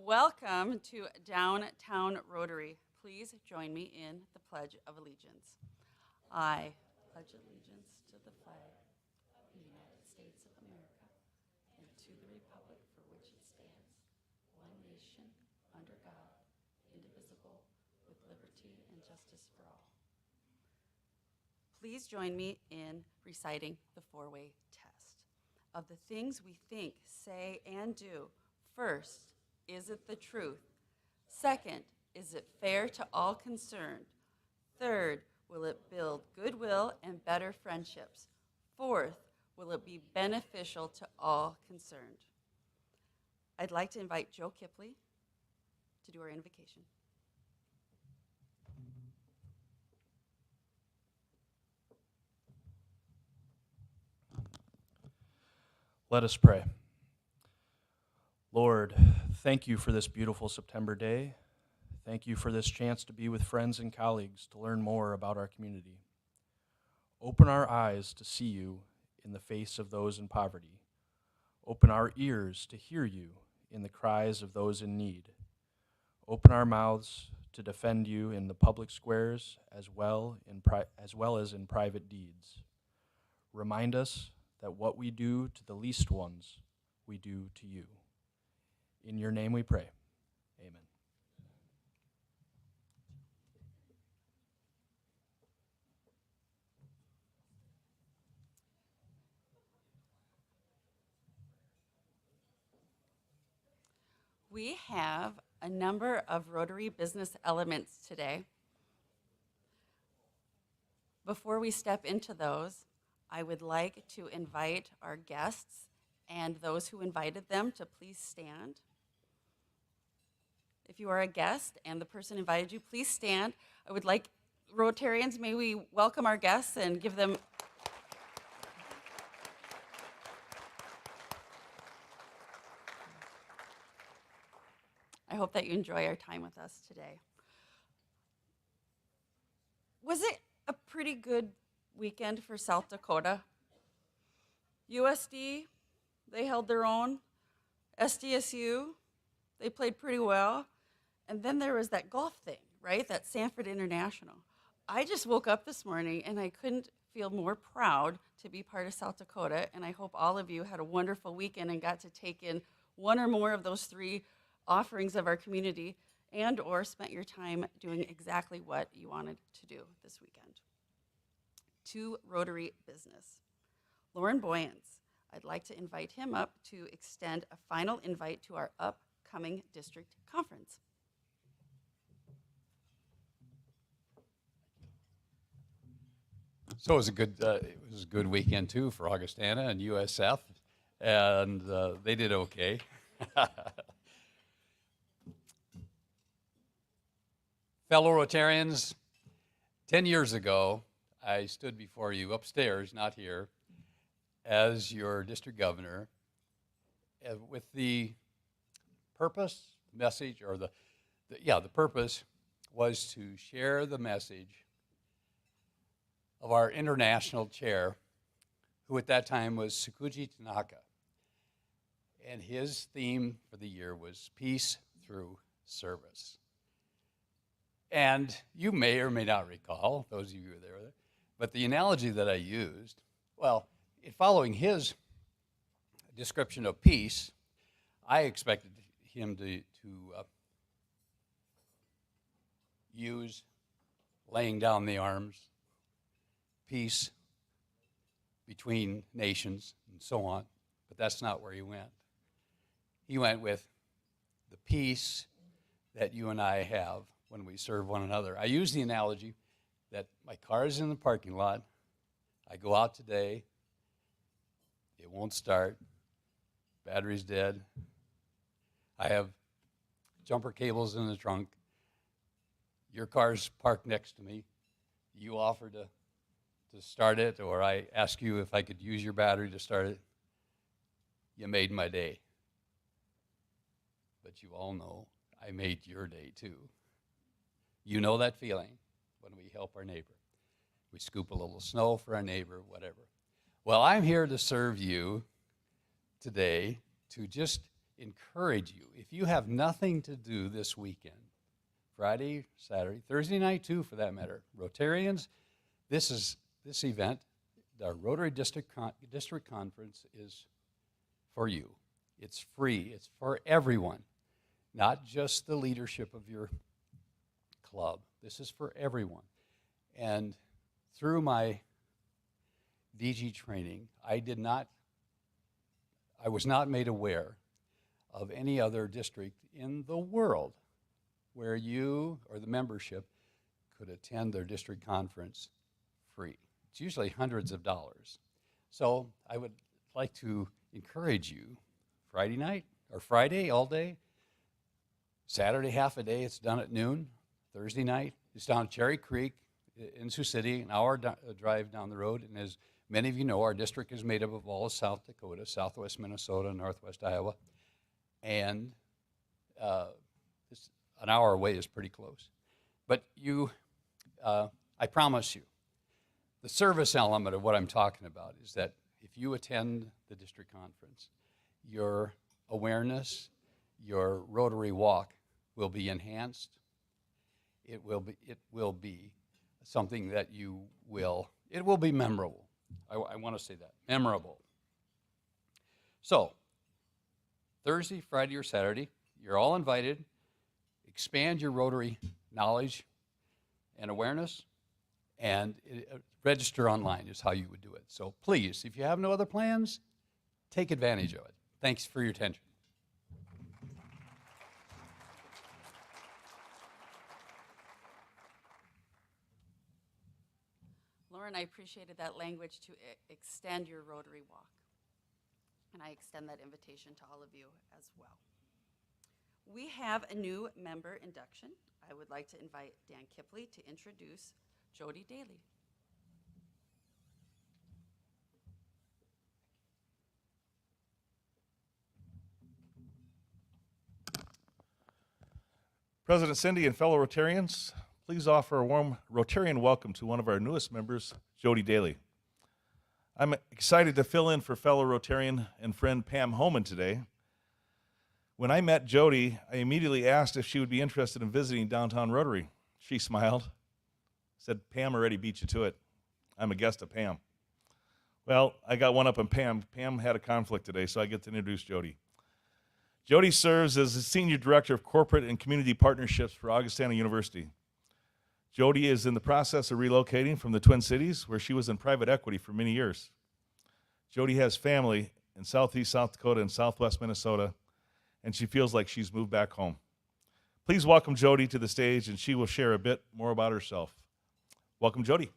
Welcome to Downtown Rotary. Please join me in the Pledge of Allegiance. I pledge allegiance to the flag of the United States of America and to the republic for which it stands, one nation, under God, indivisible, with liberty and justice for all. Please join me in reciting the four-way test. Of the things we think, say, and do, first, is it the truth? Second, is it fair to all concerned? Third, will it build goodwill and better friendships? Fourth, will it be beneficial to all concerned? I'd like to invite Joe Kipley to do our invocation. Let us pray. Lord, thank you for this beautiful September day. Thank you for this chance to be with friends and colleagues to learn more about our community. Open our eyes to see you in the face of those in poverty. Open our ears to hear you in the cries of those in need. Open our mouths to defend you in the public squares as well as in private deeds. Remind us that what we do to the least ones, we do to you. In your name we pray. Amen. We have a number of Rotary business elements today. Before we step into those, I would like to invite our guests and those who invited them to please stand. If you are a guest and the person invited you, please stand. I would like Rotarians, may we welcome our guests and give them I hope that you enjoy our time with us today. Was it a pretty good weekend for South Dakota? USD, they held their own. SDSU, they played pretty well. And then there was that golf thing, right? That Sanford International. I just woke up this morning and I couldn't feel more proud to be part of South Dakota. And I hope all of you had a wonderful weekend and got to take in one or more of those three offerings of our community and or spent your time doing exactly what you wanted to do this weekend. To Rotary business. Lauren Boyens, I'd like to invite him up to extend a final invite to our upcoming district conference. So it was a good weekend too for Augustana and USF, and they did okay. Fellow Rotarians, 10 years ago, I stood before you upstairs, not here, as your district governor, with the purpose, message, or the purpose was to share the message of our international chair, who at that time was Tsukuji Tanaka. And his theme for the year was peace through service. And you may or may not recall, those of you who were there, but the analogy that I used, well, following his description of peace, I expected him to use laying down the arms, peace between nations, and so on. But that's not where he went. He went with the peace that you and I have when we serve one another. I use the analogy that my car is in the parking lot. I go out today. It won't start. Battery's dead. I have jumper cables in the trunk. Your car's parked next to me. You offer to start it, or I ask you if I could use your battery to start it. You made my day. But you all know I made your day too. You know that feeling when we help our neighbor. We scoop a little snow for our neighbor, whatever. Well, I'm here to serve you today, to just encourage you, if you have nothing to do this weekend, Friday, Saturday, Thursday night too, for that matter, Rotarians, this event, the Rotary District Conference, is for you. It's free. It's for everyone, not just the leadership of your club. This is for everyone. And through my DG training, I was not made aware of any other district in the world where you or the membership could attend their district conference free. It's usually hundreds of dollars. So I would like to encourage you, Friday night or Friday all day, Saturday half a day, it's done at noon. Thursday night, it's down at Cherry Creek in Sioux City, an hour drive down the road. And as many of you know, our district is made up of all of South Dakota, southwest Minnesota, northwest Iowa. And an hour away is pretty close. But I promise you, the service element of what I'm talking about is that if you attend the district conference, your awareness, your Rotary walk will be enhanced. It will be something that it will be memorable. I want to say that, memorable. So, Thursday, Friday, or Saturday, you're all invited. Expand your Rotary knowledge and awareness, and register online is how you would do it. So please, if you have no other plans, take advantage of it. Thanks for your attention. Lauren, I appreciated that language to extend your Rotary walk. And I extend that invitation to all of you as well. We have a new member induction. I would like to invite Dan Kipley to introduce Jody Daly. President Cindy and fellow Rotarians, please offer a warm Rotarian welcome to one of our newest members, Jody Daly. I'm excited to fill in for fellow Rotarian and friend Pam Homan today. When I met Jody, I immediately asked if she would be interested in visiting downtown Rotary. She smiled, said, "Pam already beat you to it. I'm a guest of Pam." Well, I got one up on Pam. Pam had a conflict today, so I get to introduce Jody. Jody serves as the Senior Director of Corporate and Community Partnerships for Augustana University. Jody is in the process of relocating from the Twin Cities, where she was in private equity for many years. Jody has family in southeast South Dakota and southwest Minnesota, and she feels like she's moved back home. Please welcome Jody to the stage, and she will share a bit more about herself. Welcome, Jody.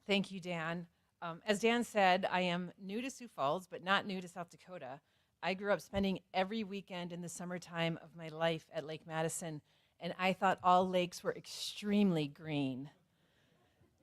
Thank you, Dan. As Dan said, I am new to Sioux Falls, but not new to South Dakota. I grew up spending every weekend in the summertime of my life at Lake Madison, and I thought all lakes were extremely green.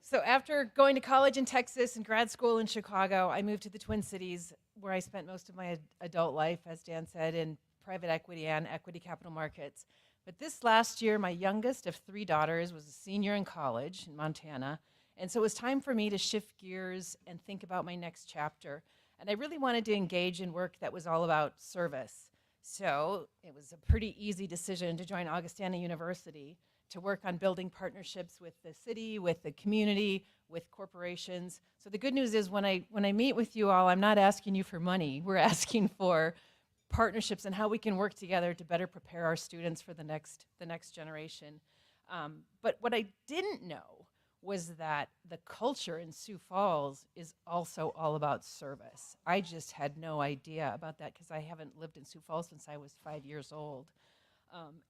So after going to college in Texas and grad school in Chicago, I moved to the Twin Cities, where I spent most of my adult life, as Dan said, in private equity and equity capital markets. But this last year, my youngest of 3 daughters was a senior in college in Montana, and so it was time for me to shift gears and think about my next chapter. And I really wanted to engage in work that was all about service. So it was a pretty easy decision to join Augustana University to work on building partnerships with the city, with the community, with corporations. So the good news is when I meet with you all, I'm not asking you for money. We're asking for partnerships and how we can work together to better prepare our students for the next generation. But what I didn't know was that the culture in Sioux Falls is also all about service. I just had no idea about that because I haven't lived in Sioux Falls since I was 5 years old.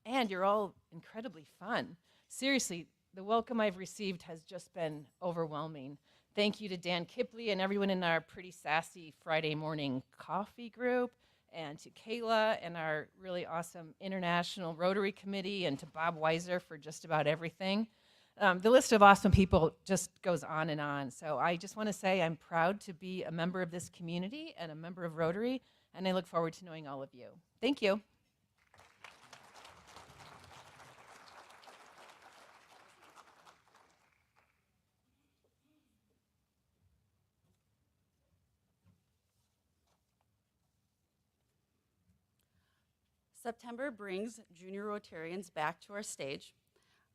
And you're all incredibly fun. Seriously, the welcome I've received has just been overwhelming. Thank you to Dan Kipley and everyone in our pretty sassy Friday morning coffee group, and to Kayla and our really awesome International Rotary Committee, and to Bob Weiser for just about everything. The list of awesome people just goes on and on. So I just want to say I'm proud to be a member of this community and a member of Rotary, and I look forward to knowing all of you. Thank you. September brings junior Rotarians back to our stage.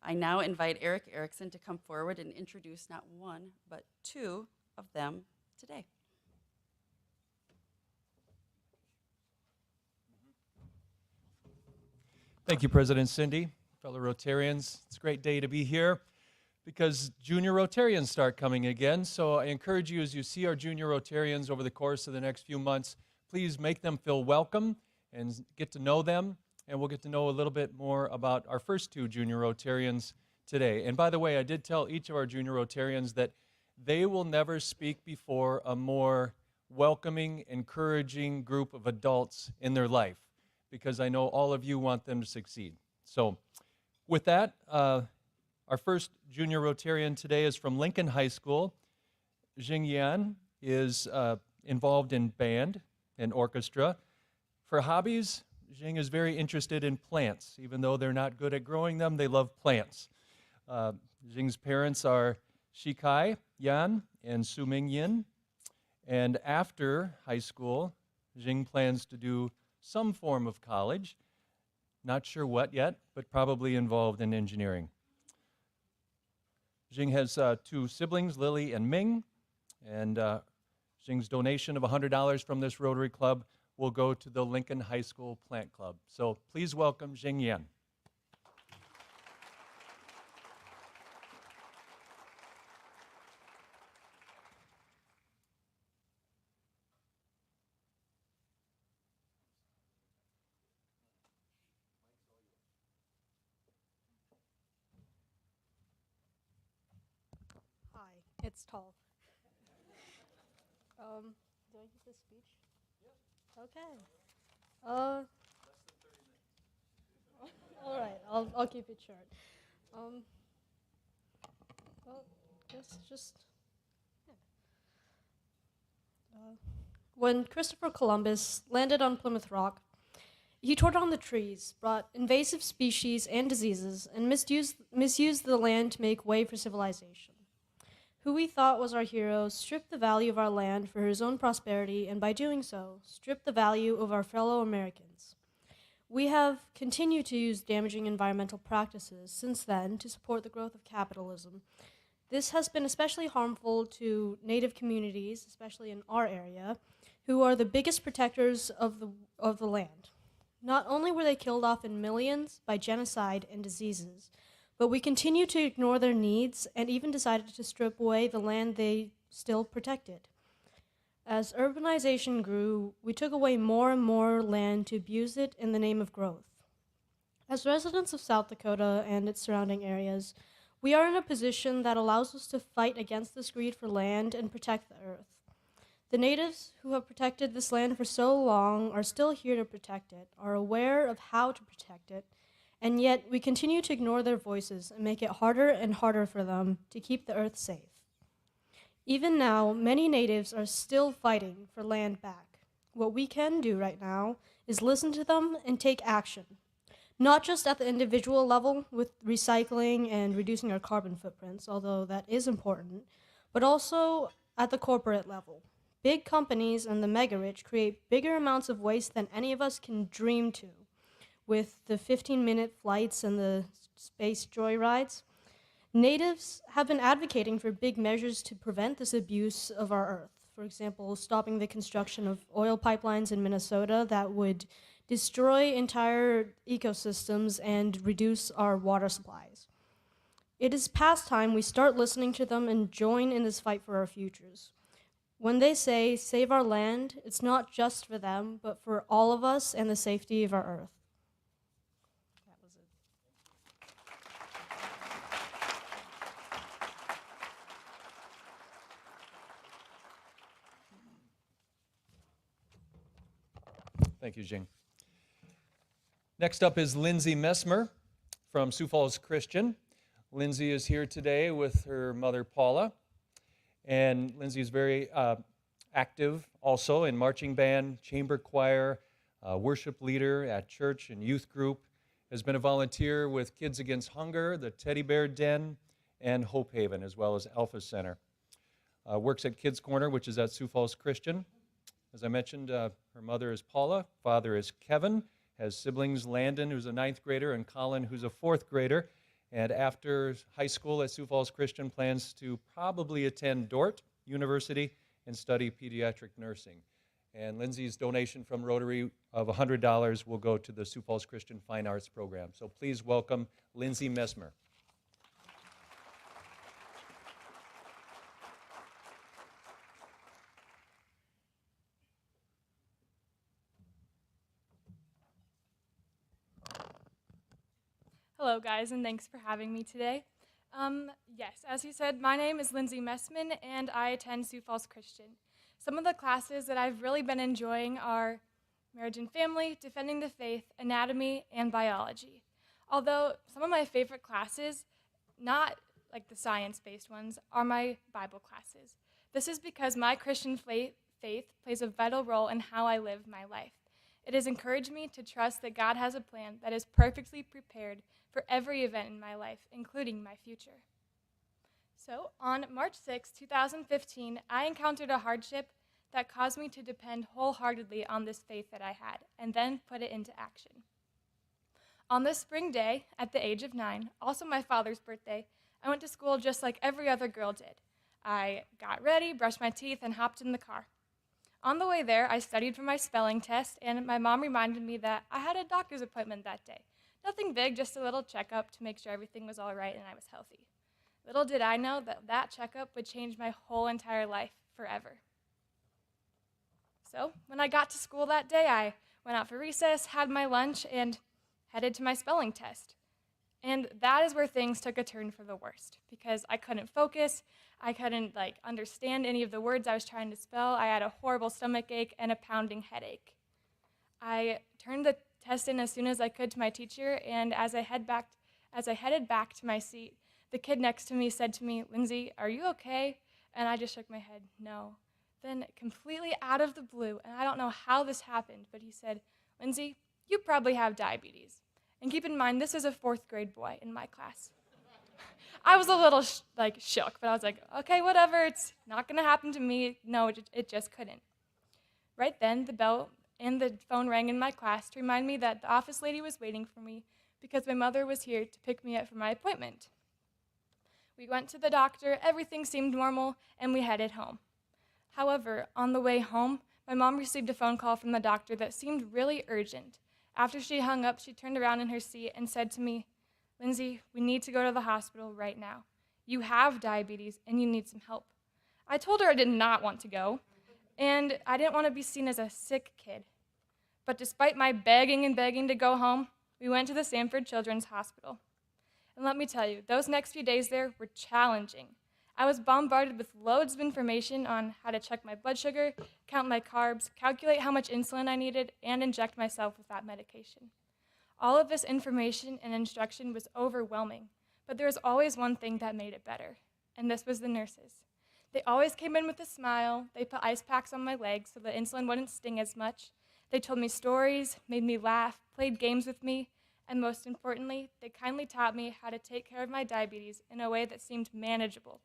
I now invite Eric Erickson to come forward and introduce not one, but two of them today. Thank you, President Cindy. Fellow Rotarians, it's a great day to be here because junior Rotarians start coming again. So I encourage you, as you see our junior Rotarians over the course of the next few months, please make them feel welcome and get to know them. And we'll get to know a little bit more about our first two junior Rotarians today. And by the way, I did tell each of our junior Rotarians that they will never speak before a more welcoming, encouraging group of adults in their life, because I know all of you want them to succeed. So with that, our first junior Rotarian today is from Lincoln High School. Jing Yan is involved in band and orchestra. For hobbies, Jing is very interested in plants. Even though they're not good at growing them, they love plants. Jing's parents are Shikai Yan and Su Ming Yin. And after high school, Jing plans to do some form of college. Not sure what yet, but probably involved in engineering. Jing has two siblings, Lily and Ming, and Jing's donation of $100 from this Rotary Club will go to the Lincoln High School Plant Club. So please welcome Jing Yan. Hi, it's tall. Do I give the speech? Yeah. Okay. All right, I'll keep it short. Well, just. Yeah. When Christopher Columbus landed on Plymouth Rock, he tore down the trees, brought invasive species and diseases, and misused the land to make way for civilization. Who we thought was our hero stripped the value of our land for his own prosperity, and by doing so, stripped the value of our fellow Americans. We have continued to use damaging environmental practices since then to support the growth of capitalism. This has been especially harmful to Native communities, especially in our area, who are the biggest protectors of the land. Not only were they killed off in millions by genocide and diseases, but we continue to ignore their needs and even decided to strip away the land they still protected. As urbanization grew, we took away more and more land to abuse it in the name of growth. As residents of South Dakota and its surrounding areas, we are in a position that allows us to fight against this greed for land and protect the earth. The natives who have protected this land for so long are still here to protect it, are aware of how to protect it, and yet we continue to ignore their voices and make it harder and harder for them to keep the earth safe. Even now, many natives are still fighting for land back. What we can do right now is listen to them and take action, not just at the individual level with recycling and reducing our carbon footprints, although that is important, but also at the corporate level. Big companies and the mega-rich create bigger amounts of waste than any of us can dream to. With the 15-minute flights and the space joyrides, natives have been advocating for big measures to prevent this abuse of our earth. For example, stopping the construction of oil pipelines in Minnesota that would destroy entire ecosystems and reduce our water supplies. It is past time we start listening to them and join in this fight for our futures. When they say, save our land, it's not just for them, but for all of us and the safety of our earth. That was it. Thank you, Jing. Next up is Lindsay Messmer from Sioux Falls Christian. Lindsay is here today with her mother, Paula. And Lindsay is very active also in marching band, chamber choir, worship leader at church and youth group, has been a volunteer with Kids Against Hunger, the Teddy Bear Den, and Hope Haven, as well as Alpha Center. Works at Kids Corner, which is at Sioux Falls Christian. As I mentioned, her mother is Paula, father is Kevin, has siblings Landon, who's a 9th grader, and Colin, who's a 4th grader. And after high school at Sioux Falls Christian, plans to probably attend Dordt University and study pediatric nursing. And Lindsay's donation from Rotary of $100 will go to the Sioux Falls Christian Fine Arts Program. So please welcome Lindsay Messmer. Hello, guys, and thanks for having me today. Yes, as you said, my name is Lindsay Messman, and I attend Sioux Falls Christian. Some of the classes that I've really been enjoying are marriage and family, defending the faith, anatomy, and biology. Although some of my favorite classes, not like the science-based ones, are my Bible classes. This is because my Christian faith plays a vital role in how I live my life. It has encouraged me to trust that God has a plan that is perfectly prepared for every event in my life, including my future. So, on March 6, 2015, I encountered a hardship that caused me to depend wholeheartedly on this faith that I had, and then put it into action. On this spring day, at the age of 9, also my father's birthday, I went to school just like every other girl did. I got ready, brushed my teeth, and hopped in the car. On the way there, I studied for my spelling test, and my mom reminded me that I had a doctor's appointment that day. Nothing big, just a little checkup to make sure everything was all right and I was healthy. Little did I know that that checkup would change my whole entire life forever. So, when I got to school that day, I went out for recess, had my lunch, and headed to my spelling test. And that is where things took a turn for the worst, because I couldn't focus, I couldn't understand any of the words I was trying to spell. I had a horrible stomach ache and a pounding headache. I turned the test in as soon as I could to my teacher, and as I headed back to my seat, the kid next to me said to me, "Lindsay, are you okay?" And I just shook my head, no. Then, completely out of the blue, and I don't know how this happened, but he said, "Lindsay, you probably have diabetes." And keep in mind, this is a 4th grade boy in my class. I was a little shook, but I was like, okay, whatever, it's not gonna happen to me. No, it just couldn't. Right then, the bell and the phone rang in my class to remind me that the office lady was waiting for me because my mother was here to pick me up for my appointment. We went to the doctor, everything seemed normal, and we headed home. However, on the way home, my mom received a phone call from the doctor that seemed really urgent. After she hung up, she turned around in her seat and said to me, "Lindsay, we need to go to the hospital right now. You have diabetes and you need some help." I told her I did not want to go, and I didn't want to be seen as a sick kid. But despite my begging and begging to go home, we went to the Sanford Children's Hospital. And let me tell you, those next few days there were challenging. I was bombarded with loads of information on how to check my blood sugar, count my carbs, calculate how much insulin I needed, and inject myself with that medication. All of this information and instruction was overwhelming, but there was always one thing that made it better, and this was the nurses. They always came in with a smile, they put ice packs on my legs so the insulin wouldn't sting as much, they told me stories, made me laugh, played games with me, and most importantly, they kindly taught me how to take care of my diabetes in a way that seemed manageable.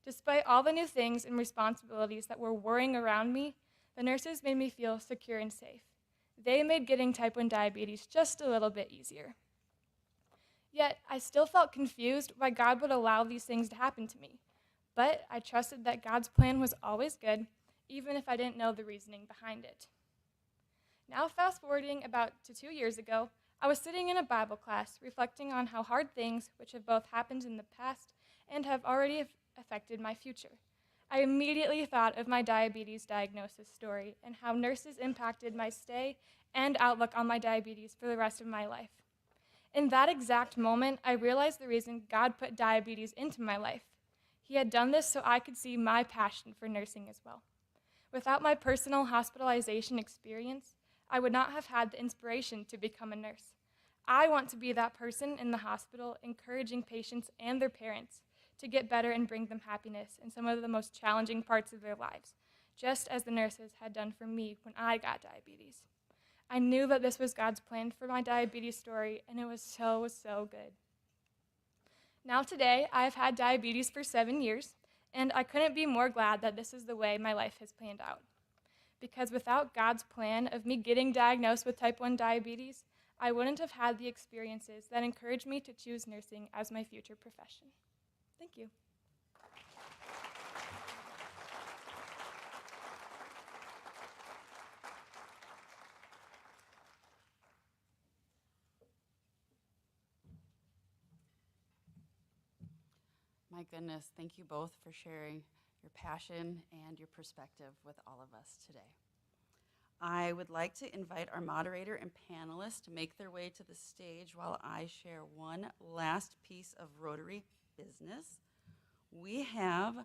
Despite all the new things and responsibilities that were whirring around me, the nurses made me feel secure and safe. They made getting type 1 diabetes just a little bit easier. Yet, I still felt confused why God would allow these things to happen to me. But I trusted that God's plan was always good, even if I didn't know the reasoning behind it. Now, fast forwarding about 2 years ago, I was sitting in a Bible class reflecting on how hard things, which have both happened in the past and have already affected my future. I immediately thought of my diabetes diagnosis story and how nurses impacted my stay and outlook on my diabetes for the rest of my life. In that exact moment, I realized the reason God put diabetes into my life. He had done this so I could see my passion for nursing as well. Without my personal hospitalization experience, I would not have had the inspiration to become a nurse. I want to be that person in the hospital encouraging patients and their parents to get better and bring them happiness in some of the most challenging parts of their lives, just as the nurses had done for me when I got diabetes. I knew that this was God's plan for my diabetes story, and it was so, so good. Now today, I've had diabetes for 7 years, and I couldn't be more glad that this is the way my life has planned out. because without God's plan of me getting diagnosed with type 1 diabetes, I wouldn't have had the experiences that encouraged me to choose nursing as my future profession. Thank you. My goodness, thank you both for sharing your passion and your perspective with all of us today. I would like to invite our moderator and panelists to make their way to the stage while I share one last piece of Rotary business. We have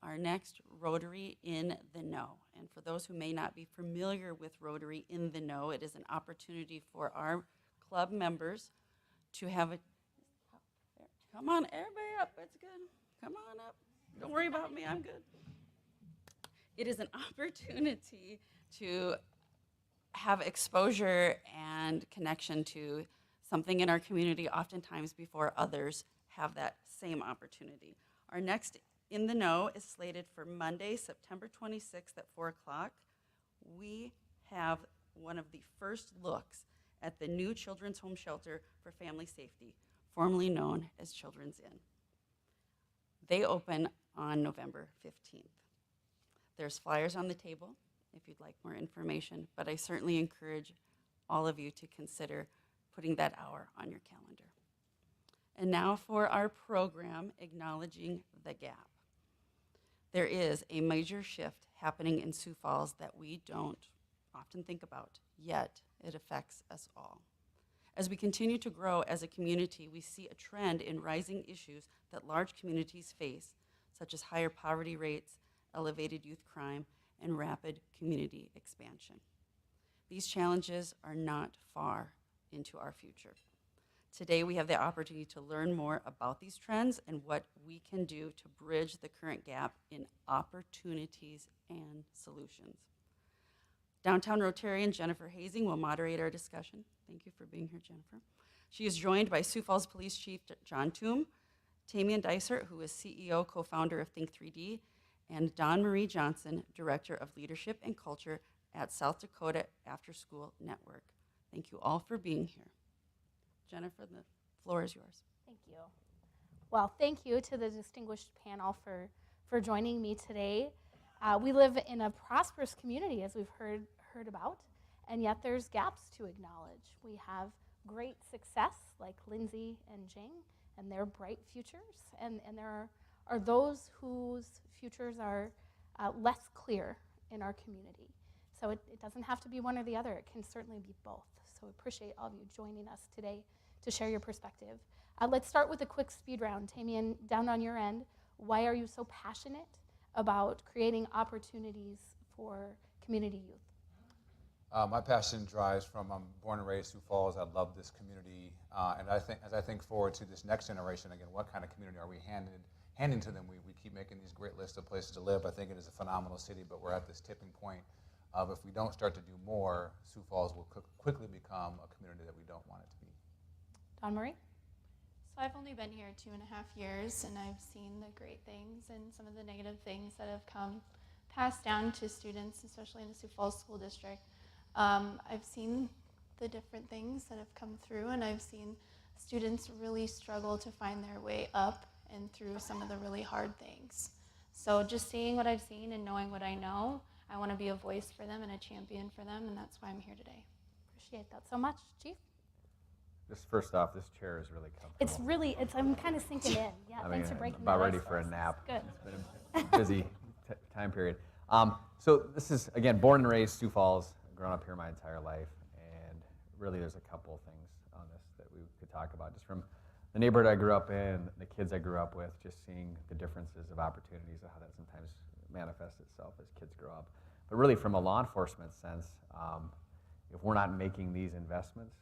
our next Rotary in the Know. And for those who may not be familiar with Rotary in the Know, it is an opportunity for our club members to have a, come on, everybody up, it's good. Come on up. Don't worry about me, I'm good. It is an opportunity to have exposure and connection to something in our community oftentimes before others have that same opportunity. Our next In the Know is slated for Monday, September 26th at 4 o'clock. We have one of the first looks at the new Children's Home Shelter for Family Safety, formerly known as Children's Inn. They open on November 15th. There's flyers on the table if you'd like more information, but I certainly encourage all of you to consider putting that hour on your calendar. And now for our program, Acknowledging the Gap. There is a major shift happening in Sioux Falls that we don't often think about, yet it affects us all. As we continue to grow as a community, we see a trend in rising issues that large communities face, such as higher poverty rates, elevated youth crime, and rapid community expansion. These challenges are not far into our future. Today, we have the opportunity to learn more about these trends and what we can do to bridge the current gap in opportunities and solutions. Downtown Rotarian Jennifer Hoesing will moderate our discussion. Thank you for being here, Jennifer. She is joined by Sioux Falls Police Chief John Thum, Tamien Dysart, who is CEO, co-founder of Think3D, and Dawn Marie Johnson, Director of Leadership and Culture at South Dakota Afterschool Network. Thank you all for being here. Jennifer, the floor is yours. Thank you. Well, thank you to the distinguished panel for joining me today. We live in a prosperous community, as we've heard about, and yet there's gaps to acknowledge. We have great success, like Lindsay and Jing, and their bright futures, and there are those whose futures are less clear in our community. So it doesn't have to be one or the other. It can certainly be both. So I appreciate all of you joining us today to share your perspective. Let's start with a quick speed round. Tamien, down on your end, why are you so passionate about creating opportunities for community youth? My passion drives from, I'm born and raised Sioux Falls. I love this community. And as I think forward to this next generation, again, what kind of community are we handing to them? We keep making these great lists of places to live. I think it is a phenomenal city, but we're at this tipping point of if we don't start to do more, Sioux Falls will quickly become a community that we don't want it to be. Dawn Marie? So I've only been here 2.5 years, and I've seen the great things and some of the negative things that have come passed down to students, especially in the Sioux Falls School District. I've seen the different things that have come through, and I've seen students really struggle to find their way up and through some of the really hard things. So just seeing what I've seen and knowing what I know, I want to be a voice for them and a champion for them, and that's why I'm here today. Appreciate that so much. Chief? Just first off, this chair is really comfortable. I'm kind of sinking in. Yeah, thanks for breaking that about ready ice for a us. nap. Good. It's been a busy time period. So this is, again, born and raised Sioux Falls, grown up here my entire life, and really there's a couple things on this that we could talk about. Just from the neighborhood I grew up in, the kids I grew up with, just seeing the differences of opportunities, how that sometimes manifests itself as kids grow up. But really from a law enforcement sense, if we're not making these investments,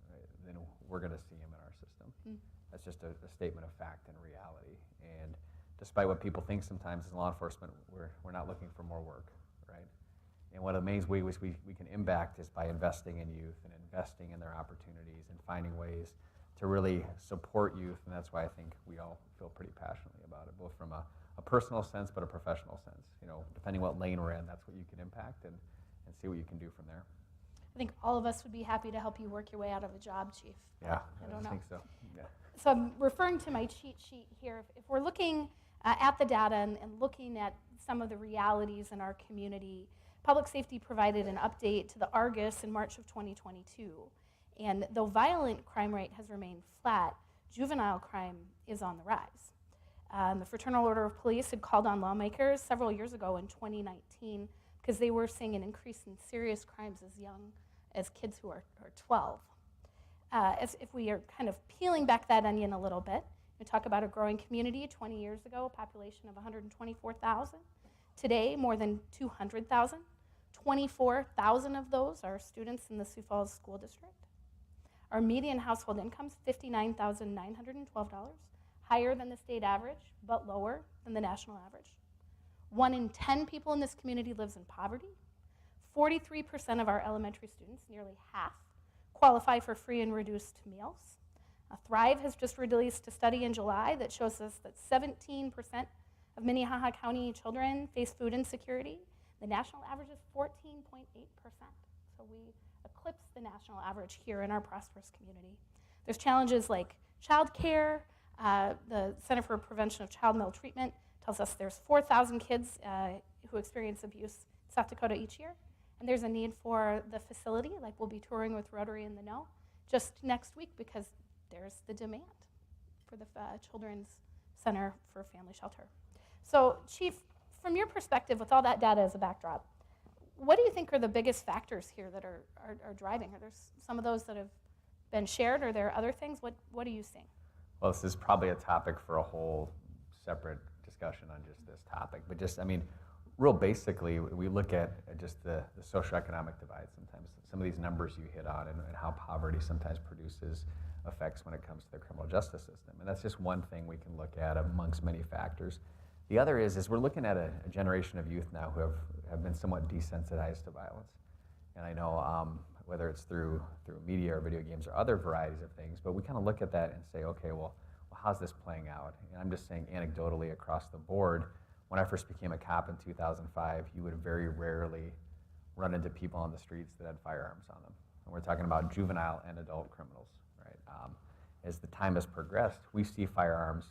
right, then we're going to see them in our system. That's just a statement of fact and reality. And despite what people think sometimes as law enforcement, we're not looking for more work, right? And one of the main ways we can impact is by investing in youth and investing in their opportunities and finding ways to really support youth. And that's why I think we all feel pretty passionately about it, both from a personal sense but a professional sense. You know, depending what lane we're in, that's what you can impact. And see what you can do from there. I think all of us would be happy to help you work your way out of a job, Chief. Yeah, I don't know. think so. Yeah. So I'm referring to my cheat sheet here. If we're looking at the data and looking at some of the realities in our community, Public Safety provided an update to the Argus in March of 2022. And though violent crime rate has remained flat, juvenile crime is on the rise. The Fraternal Order of Police had called on lawmakers several years ago in 2019 because they were seeing an increase in serious crimes as young as kids who are 12. As if we are kind of peeling back that onion a little bit, we talk about a growing community. 20 years ago, a population of 124,000. Today, more than 200,000. 24,000 of those are students in the Sioux Falls School District. Our median household income is $59,912, higher than the state average, but lower than the national average. 1 in 10 people in this community lives in poverty. 43% of our elementary students, nearly half, qualify for free and reduced meals. Thrive has just released a study in July that shows us that 17% of Minnehaha County children face food insecurity. The national average is 14.8%. So we eclipse the national average here in our prosperous community. There's challenges like child care. The Center for Prevention of Child Maltreatment tells us there's 4,000 kids who experience abuse in South Dakota each year. And there's a need for the facility, like we'll be touring with Rotary in the Know just next week because there's the demand for the Children's Center for Family Shelter. So, Chief, from your perspective, with all that data as a backdrop, what do you think are the biggest factors here that are driving? Are there some of those that have been shared? Are there other things? What are you seeing? Well, this is probably a topic for a whole separate discussion on just this topic. But just, I mean, real basically, we look at just the socioeconomic divide sometimes. Some of these numbers you hit on and how poverty sometimes produces effects when it comes to the criminal justice system. And that's just one thing we can look at amongst many factors. The other is we're looking at a generation of youth now who have been somewhat desensitized to violence. And I know whether it's through media or video games or other varieties of things, but we kind of look at that and say, okay, well, how's this playing out? And I'm just saying anecdotally across the board, when I first became a cop in 2005, you would very rarely run into people on the streets that had firearms on them. And we're talking about juvenile and adult criminals, right? As the time has progressed, we see firearms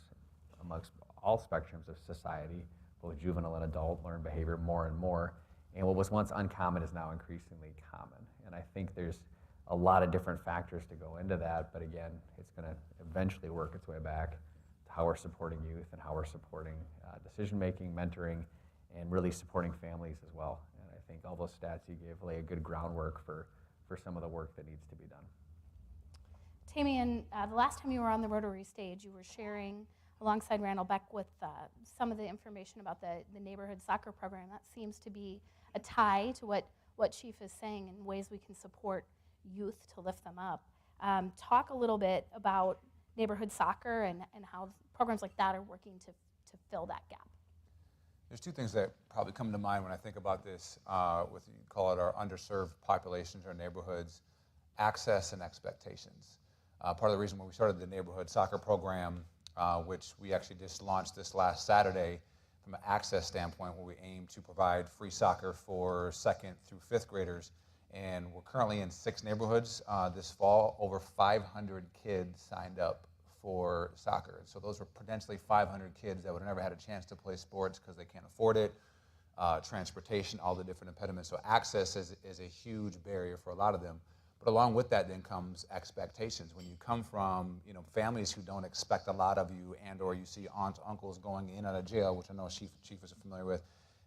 amongst all spectrums of society, both juvenile and adult, learned behavior more and more. And what was once uncommon is now increasingly common. And I think there's a lot of different factors to go into that, but again, it's going to eventually work its way back to how we're supporting youth and how we're supporting decision-making, mentoring, and really supporting families as well. And I think all those stats you gave lay a good groundwork for some of the work that needs to be done. Tamien, the last time you were on the Rotary stage, you were sharing alongside Randall Beck with some of the information about the neighborhood soccer program. That seems to be a tie to what Chief is saying in ways we can support youth to lift them up. Talk a little bit about neighborhood soccer and how programs like that are working to fill that gap. There's two things that probably come to mind when I think about this, with you call it our underserved populations or neighborhoods, access and expectations. Part of the reason when we started the neighborhood soccer program, which we actually just launched this last Saturday, from an access standpoint, where we aim to provide free soccer for 2nd through 5th graders. And we're currently in 6 neighborhoods this fall. Over 500 kids signed up for soccer. So those were potentially 500 kids that would have never had a chance to play sports because they can't afford it, transportation, all the different impediments. So access is a huge barrier for a lot of them. But along with that then comes expectations. When you come from families who don't expect a lot of you, and or you see aunts, uncles going in and out of jail, which I know Chief is familiar with.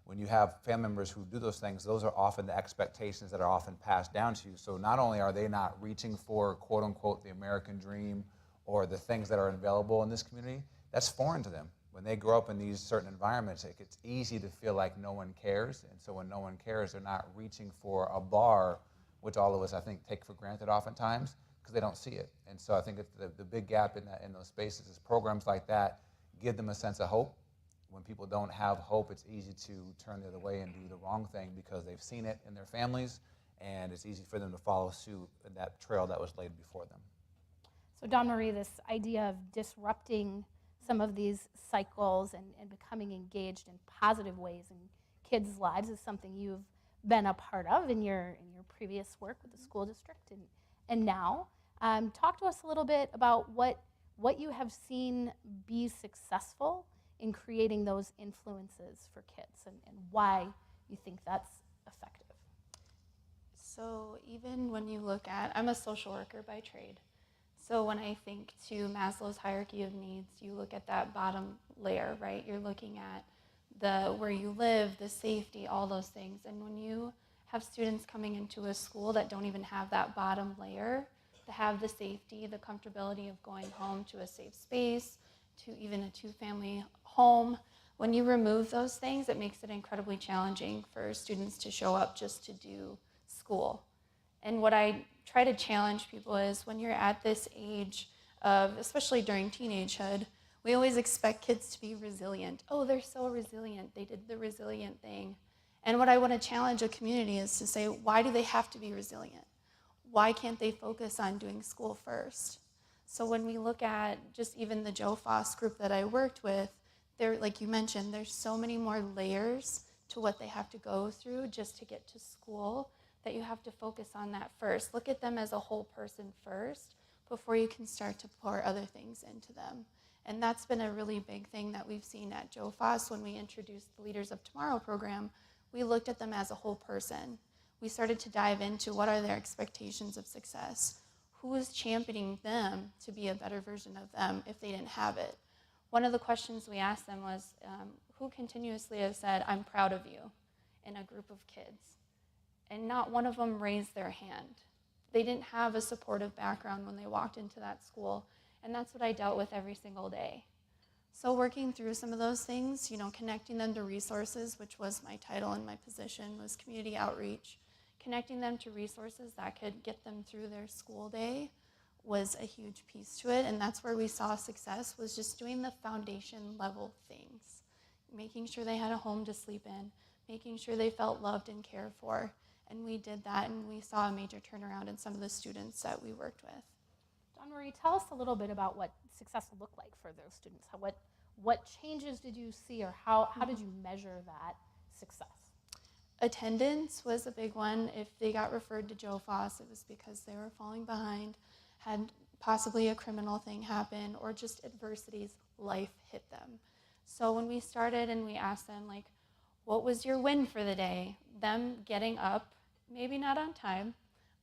When you have family members who do those things, those are often the expectations that are often passed down to you. So not only are they not reaching for, quote unquote, the American dream or the things that are available in this community, that's foreign to them. When they grow up in these certain environments, it's easy to feel like no one cares. And so when no one cares, they're not reaching for a bar, which all of us, I think, take for granted oftentimes because they don't see it. And so I think it's the big gap in those spaces is programs like that give them a sense of hope. When people don't have hope, it's easy to turn the other way and do the wrong thing because they've seen it in their families, and it's easy for them to follow suit in that trail that was laid before them. So Dawn Marie, this idea of disrupting some of these cycles and becoming engaged in positive ways in kids' lives is something you've been a part of in your previous work with the school district and now. Talk to us a little bit about what you have seen be successful in creating those influences for kids and why you think that's effective. So even when you look at, I'm a social worker by trade. So when I think to Maslow's hierarchy of needs, you look at that bottom layer, right? You're looking at where you live, the safety, all those things. And when you have students coming into a school that don't even have that bottom layer, to have the safety, the comfortability of going home to a safe space, to even a two-family home, when you remove those things, it makes it incredibly challenging for students to show up just to do school. And what I try to challenge people is when you're at this age of, especially during teenagehood, we always expect kids to be resilient. Oh, they're so resilient. They did the resilient thing. And what I want to challenge a community is to say, why do they have to be resilient? Why can't they focus on doing school first? So when we look at just even the Joe Foss group that I worked with, there, like you mentioned, there's so many more layers to what they have to go through just to get to school that you have to focus on that first. Look at them as a whole person first before you can start to pour other things into them. And that's been a really big thing that we've seen at Joe Foss when we introduced the Leaders of Tomorrow program. We looked at them as a whole person. We started to dive into what are their expectations of success. Who is championing them to be a better version of them if they didn't have it? One of the questions we asked them was, who continuously has said, I'm proud of you, in a group of kids? And not one of them raised their hand. They didn't have a supportive background when they walked into that school, and that's what I dealt with every single day. So working through some of those things, connecting them to resources, which was my title and my position, was community outreach. Connecting them to resources that could get them through their school day was a huge piece to it, and that's where we saw success, was just doing the foundation level things. Making sure they had a home to sleep in, making sure they felt loved and cared for, and we did that, and we saw a major turnaround in some of the students that we worked with. John Marie, tell us a little bit about what success looked like for those students. What changes did you see, or how did you measure that success? Attendance was a big one. If they got referred to Joe Foss, it was because they were falling behind, had possibly a criminal thing happen, or just adversities, life hit them. So when we started and we asked them, what was your win for the day? Them getting up, maybe not on time,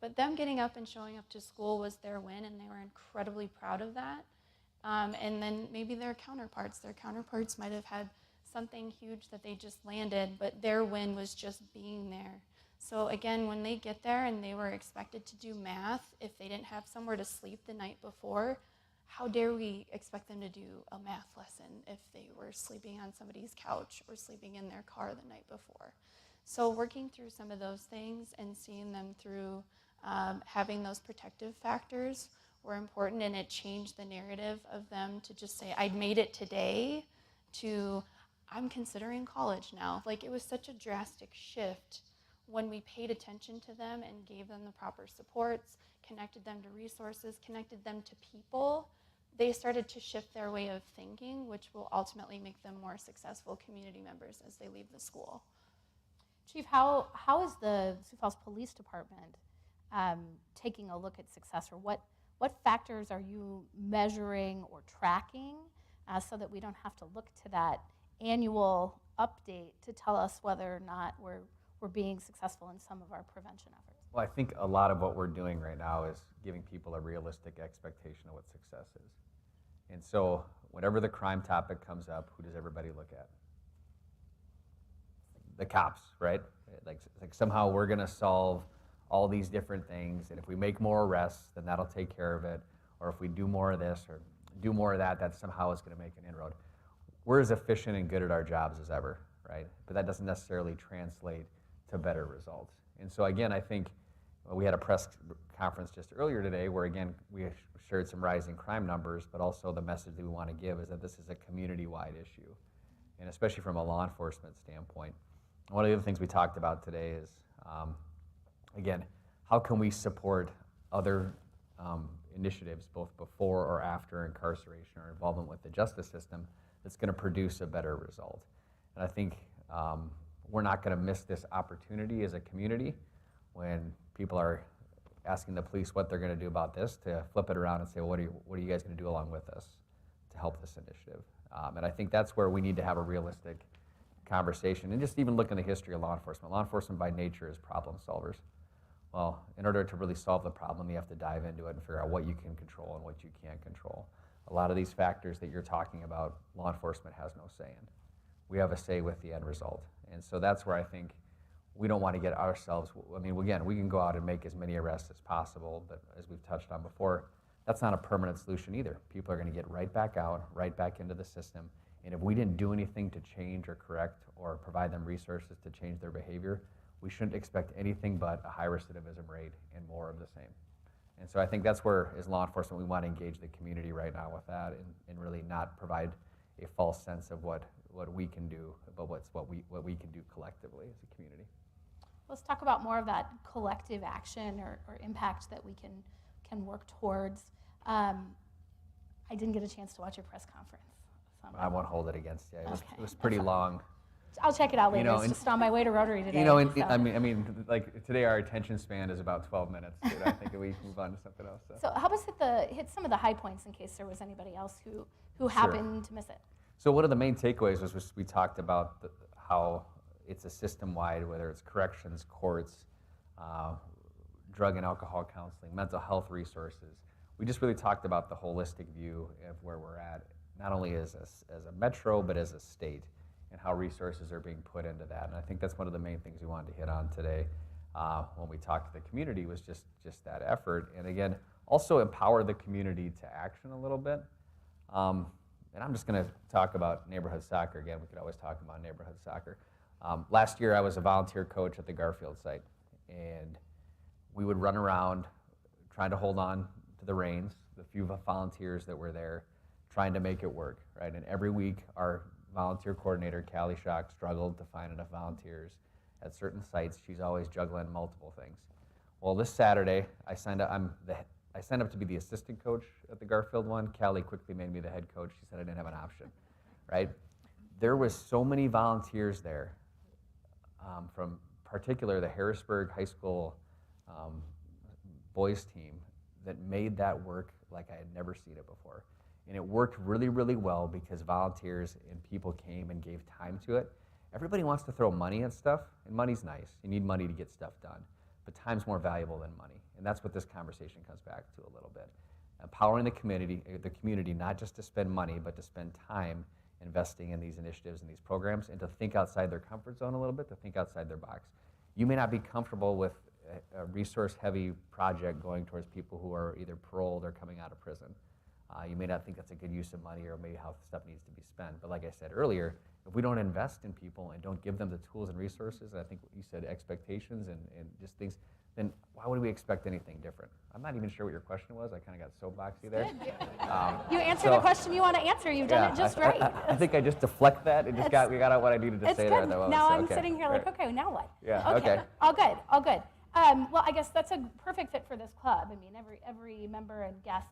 but them getting up and showing up to school was their win, and they were incredibly proud of that. And then maybe their counterparts might have had something huge that they just landed, but their win was just being there. So again, when they get there and they were expected to do math, if they didn't have somewhere to sleep the night before, how dare we expect them to do a math lesson if they were sleeping on somebody's couch or sleeping in their car the night before? So working through some of those things and seeing them through having those protective factors were important, and it changed the narrative of them to just say, I made it today, to I'm considering college now. It was such a drastic shift when we paid attention to them and gave them the proper supports, connected them to resources, connected them to people. They started to shift their way of thinking, which will ultimately make them more successful community members as they leave the school. Chief, how is the Sioux Falls Police Department taking a look at success, or what factors are you measuring or tracking so that we don't have to look to that annual update to tell us whether or not we're being successful in some of our prevention efforts? Well, I think a lot of what we're doing right now is giving people a realistic expectation of what success is. And so whenever the crime topic comes up, who does everybody look at? The cops, right? Like somehow we're gonna solve all these different things, and if we make more arrests, then that'll take care of it. Or if we do more of this or do more of that somehow is gonna make an inroad. We're as efficient and good at our jobs as ever, right? But that doesn't necessarily translate to better results. And so again, I think we had a press conference just earlier today where again, we shared some rising crime numbers, but also the message that we want to give is that this is a community-wide issue. And especially from a law enforcement standpoint. One of the other things we talked about today is, again, how can we support other initiatives both before or after incarceration or involvement with the justice system that's going to produce a better result. And I think we're not going to miss this opportunity as a community when people are asking the police what they're going to do about this, to flip it around and say, well, what are you guys going to do along with us to help this initiative? And I think that's where we need to have a realistic conversation and just even look in the history of law enforcement. Law enforcement by nature is problem solvers. Well, in order to really solve the problem, you have to dive into it and figure out what you can control and what you can't control. A lot of these factors that you're talking about, law enforcement has no say in. We have a say with the end result. And so that's where I think we don't want to get ourselves, I mean, again, we can go out and make as many arrests as possible, but as we've touched on before, that's not a permanent solution either. People are going to get right back out, right back into the system. And if we didn't do anything to change or correct or provide them resources to change their behavior, we shouldn't expect anything but a high recidivism rate and more of the same. And so I think that's where, as law enforcement, we want to engage the community right now with that and really not provide a false sense of what we can do, but what we can do collectively as a community. Let's talk about more of that collective action or impact that we can work towards. I didn't get a chance to watch your press conference. So I won't hold it against you. Okay. It was pretty long. I'll check it out later. You know, it's just on my way to Rotary today. You know, so. I mean, like today our attention span is about 12 minutes. Dude. I think we move on to something else. So help us hit some of the high points in case there was anybody else who Sure. happened to miss it. So one of the main takeaways was we talked about how it's a system-wide, whether it's corrections, courts, drug and alcohol counseling, mental health resources. We just really talked about the holistic view of where we're at, not only as a metro, but as a state, and how resources are being put into that. And I think that's one of the main things we wanted to hit on today when we talked to the community, was just that effort. And again, also empower the community to action a little bit. And I'm just going to talk about neighborhood soccer again. We could always talk about neighborhood soccer. Last year, I was a volunteer coach at the Garfield site, and we would run around trying to hold on to the reins, the few volunteers that were there, trying to make it work, right? And every week, our volunteer coordinator, Callie Schock, struggled to find enough volunteers at certain sites. She's always juggling multiple things. Well, this Saturday, I signed up to be the assistant coach at the Garfield one. Callie quickly made me the head coach. She said I didn't have an option, right? There was so many volunteers there from particular the Harrisburg High School boys team that made that work like I had never seen it before. And it worked really, really well because volunteers and people came and gave time to it. Everybody wants to throw money at stuff, and money's nice. You need money to get stuff done. But time's more valuable than money. And that's what this conversation comes back to a little bit. Empowering the community not just to spend money, but to spend time investing in these initiatives and these programs, and to think outside their comfort zone a little bit, to think outside their box. You may not be comfortable with a resource-heavy project going towards people who are either paroled or coming out of prison. You may not think that's a good use of money or maybe how stuff needs to be spent. But like I said earlier, if we don't invest in people and don't give them the tools and resources, and I think you said expectations and just things, then why would we expect anything different? I'm not even sure what your question was. I kind of got soapboxy there. You answered the question you want to answer. You've done it just right. I think I just deflect that and just we got out what I needed to say there. It's good. Now I'm sitting here like, okay, now what? Yeah, okay. All good, all good. Well, I guess that's a perfect fit for this club. I mean, every member and guest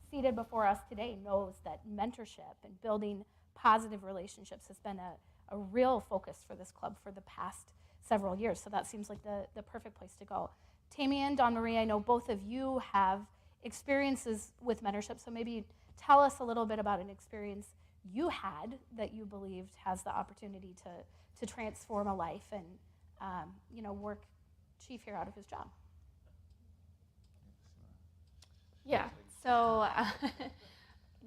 seated before us today knows that mentorship and building positive relationships has been a real focus for this club for the past several years. So that seems like the perfect place to go. Tamien, Dawn Marie, I know both of you have experiences with mentorship, so maybe tell us a little bit about an experience you had that you believed has the opportunity to transform a life and work Chief here out of his job. Yeah, so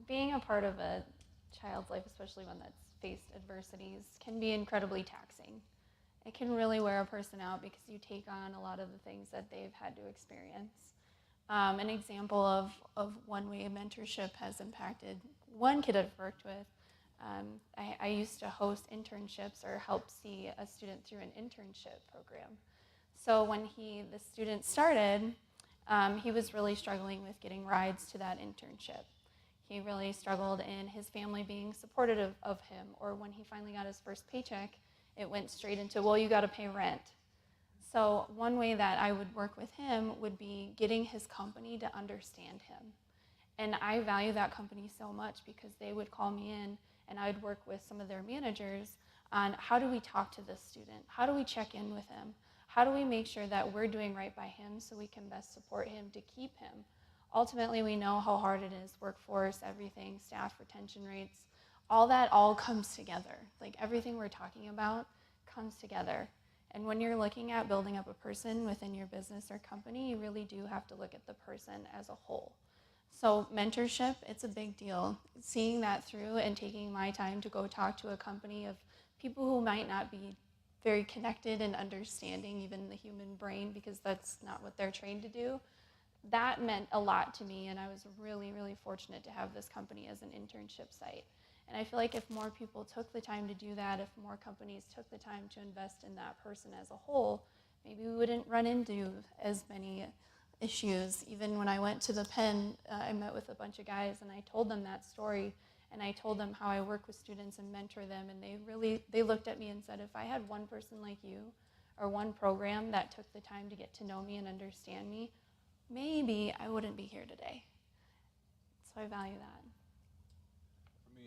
being a part of a child's life, especially one that's faced adversities, can be incredibly taxing. It can really wear a person out because you take on a lot of the things that they've had to experience. An example of one way mentorship has impacted one kid I've worked with. I used to host internships or help see a student through an internship program. So when the student started, he was really struggling with getting rides to that internship. He really struggled in his family being supportive of him, or when he finally got his first paycheck, it went straight into, well, you got to pay rent. So one way that I would work with him would be getting his company to understand him. And I value that company so much because they would call me in and I would work with some of their managers on how do we talk to this student? How do we check in with him? How do we make sure that we're doing right by him so we can best support him to keep him? Ultimately, we know how hard it is, workforce, everything, staff retention rates, all that all comes together. Like everything we're talking about comes together. And when you're looking at building up a person within your business or company, you really do have to look at the person as a whole. So mentorship, it's a big deal. Seeing that through and taking my time to go talk to a company of people who might not be very connected and understanding even the human brain, because that's not what they're trained to do, that meant a lot to me, and I was really, really fortunate to have this company as an internship site. And I feel like if more people took the time to do that, if more companies took the time to invest in that person as a whole, maybe we wouldn't run into as many issues. Even when I went to the Penn, I met with a bunch of guys and I told them that story, and I told them how I work with students and mentor them, and they looked at me and said, if I had one person like you or one program that took the time to get to know me and understand me, maybe I wouldn't be here today. So I value that. For me,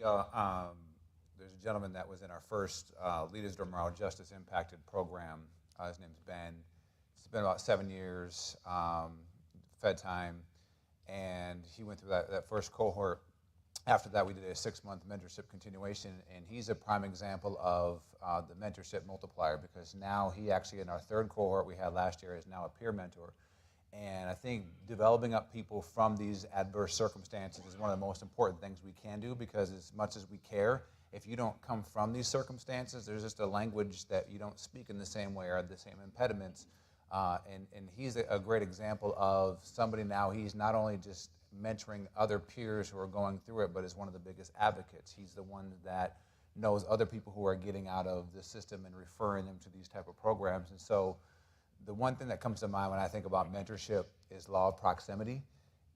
there's a gentleman that was in our first Leaders to Morale Justice Impacted program. His name's Ben. It's been about 7 years, Fed time, and he went through that first cohort. After that, we did a 6-month mentorship continuation, and he's a prime example of the mentorship multiplier, because now he actually, in our 3rd cohort we had last year, is now a peer mentor. And I think developing up people from these adverse circumstances is one of the most important things we can do, because as much as we care, if you don't come from these circumstances, there's just a language that you don't speak in the same way or the same impediments. And he's a great example of somebody now. He's not only just mentoring other peers who are going through it, but is one of the biggest advocates. He's the one that knows other people who are getting out of the system and referring them to these type of programs. And so the one thing that comes to mind when I think about mentorship is law of proximity.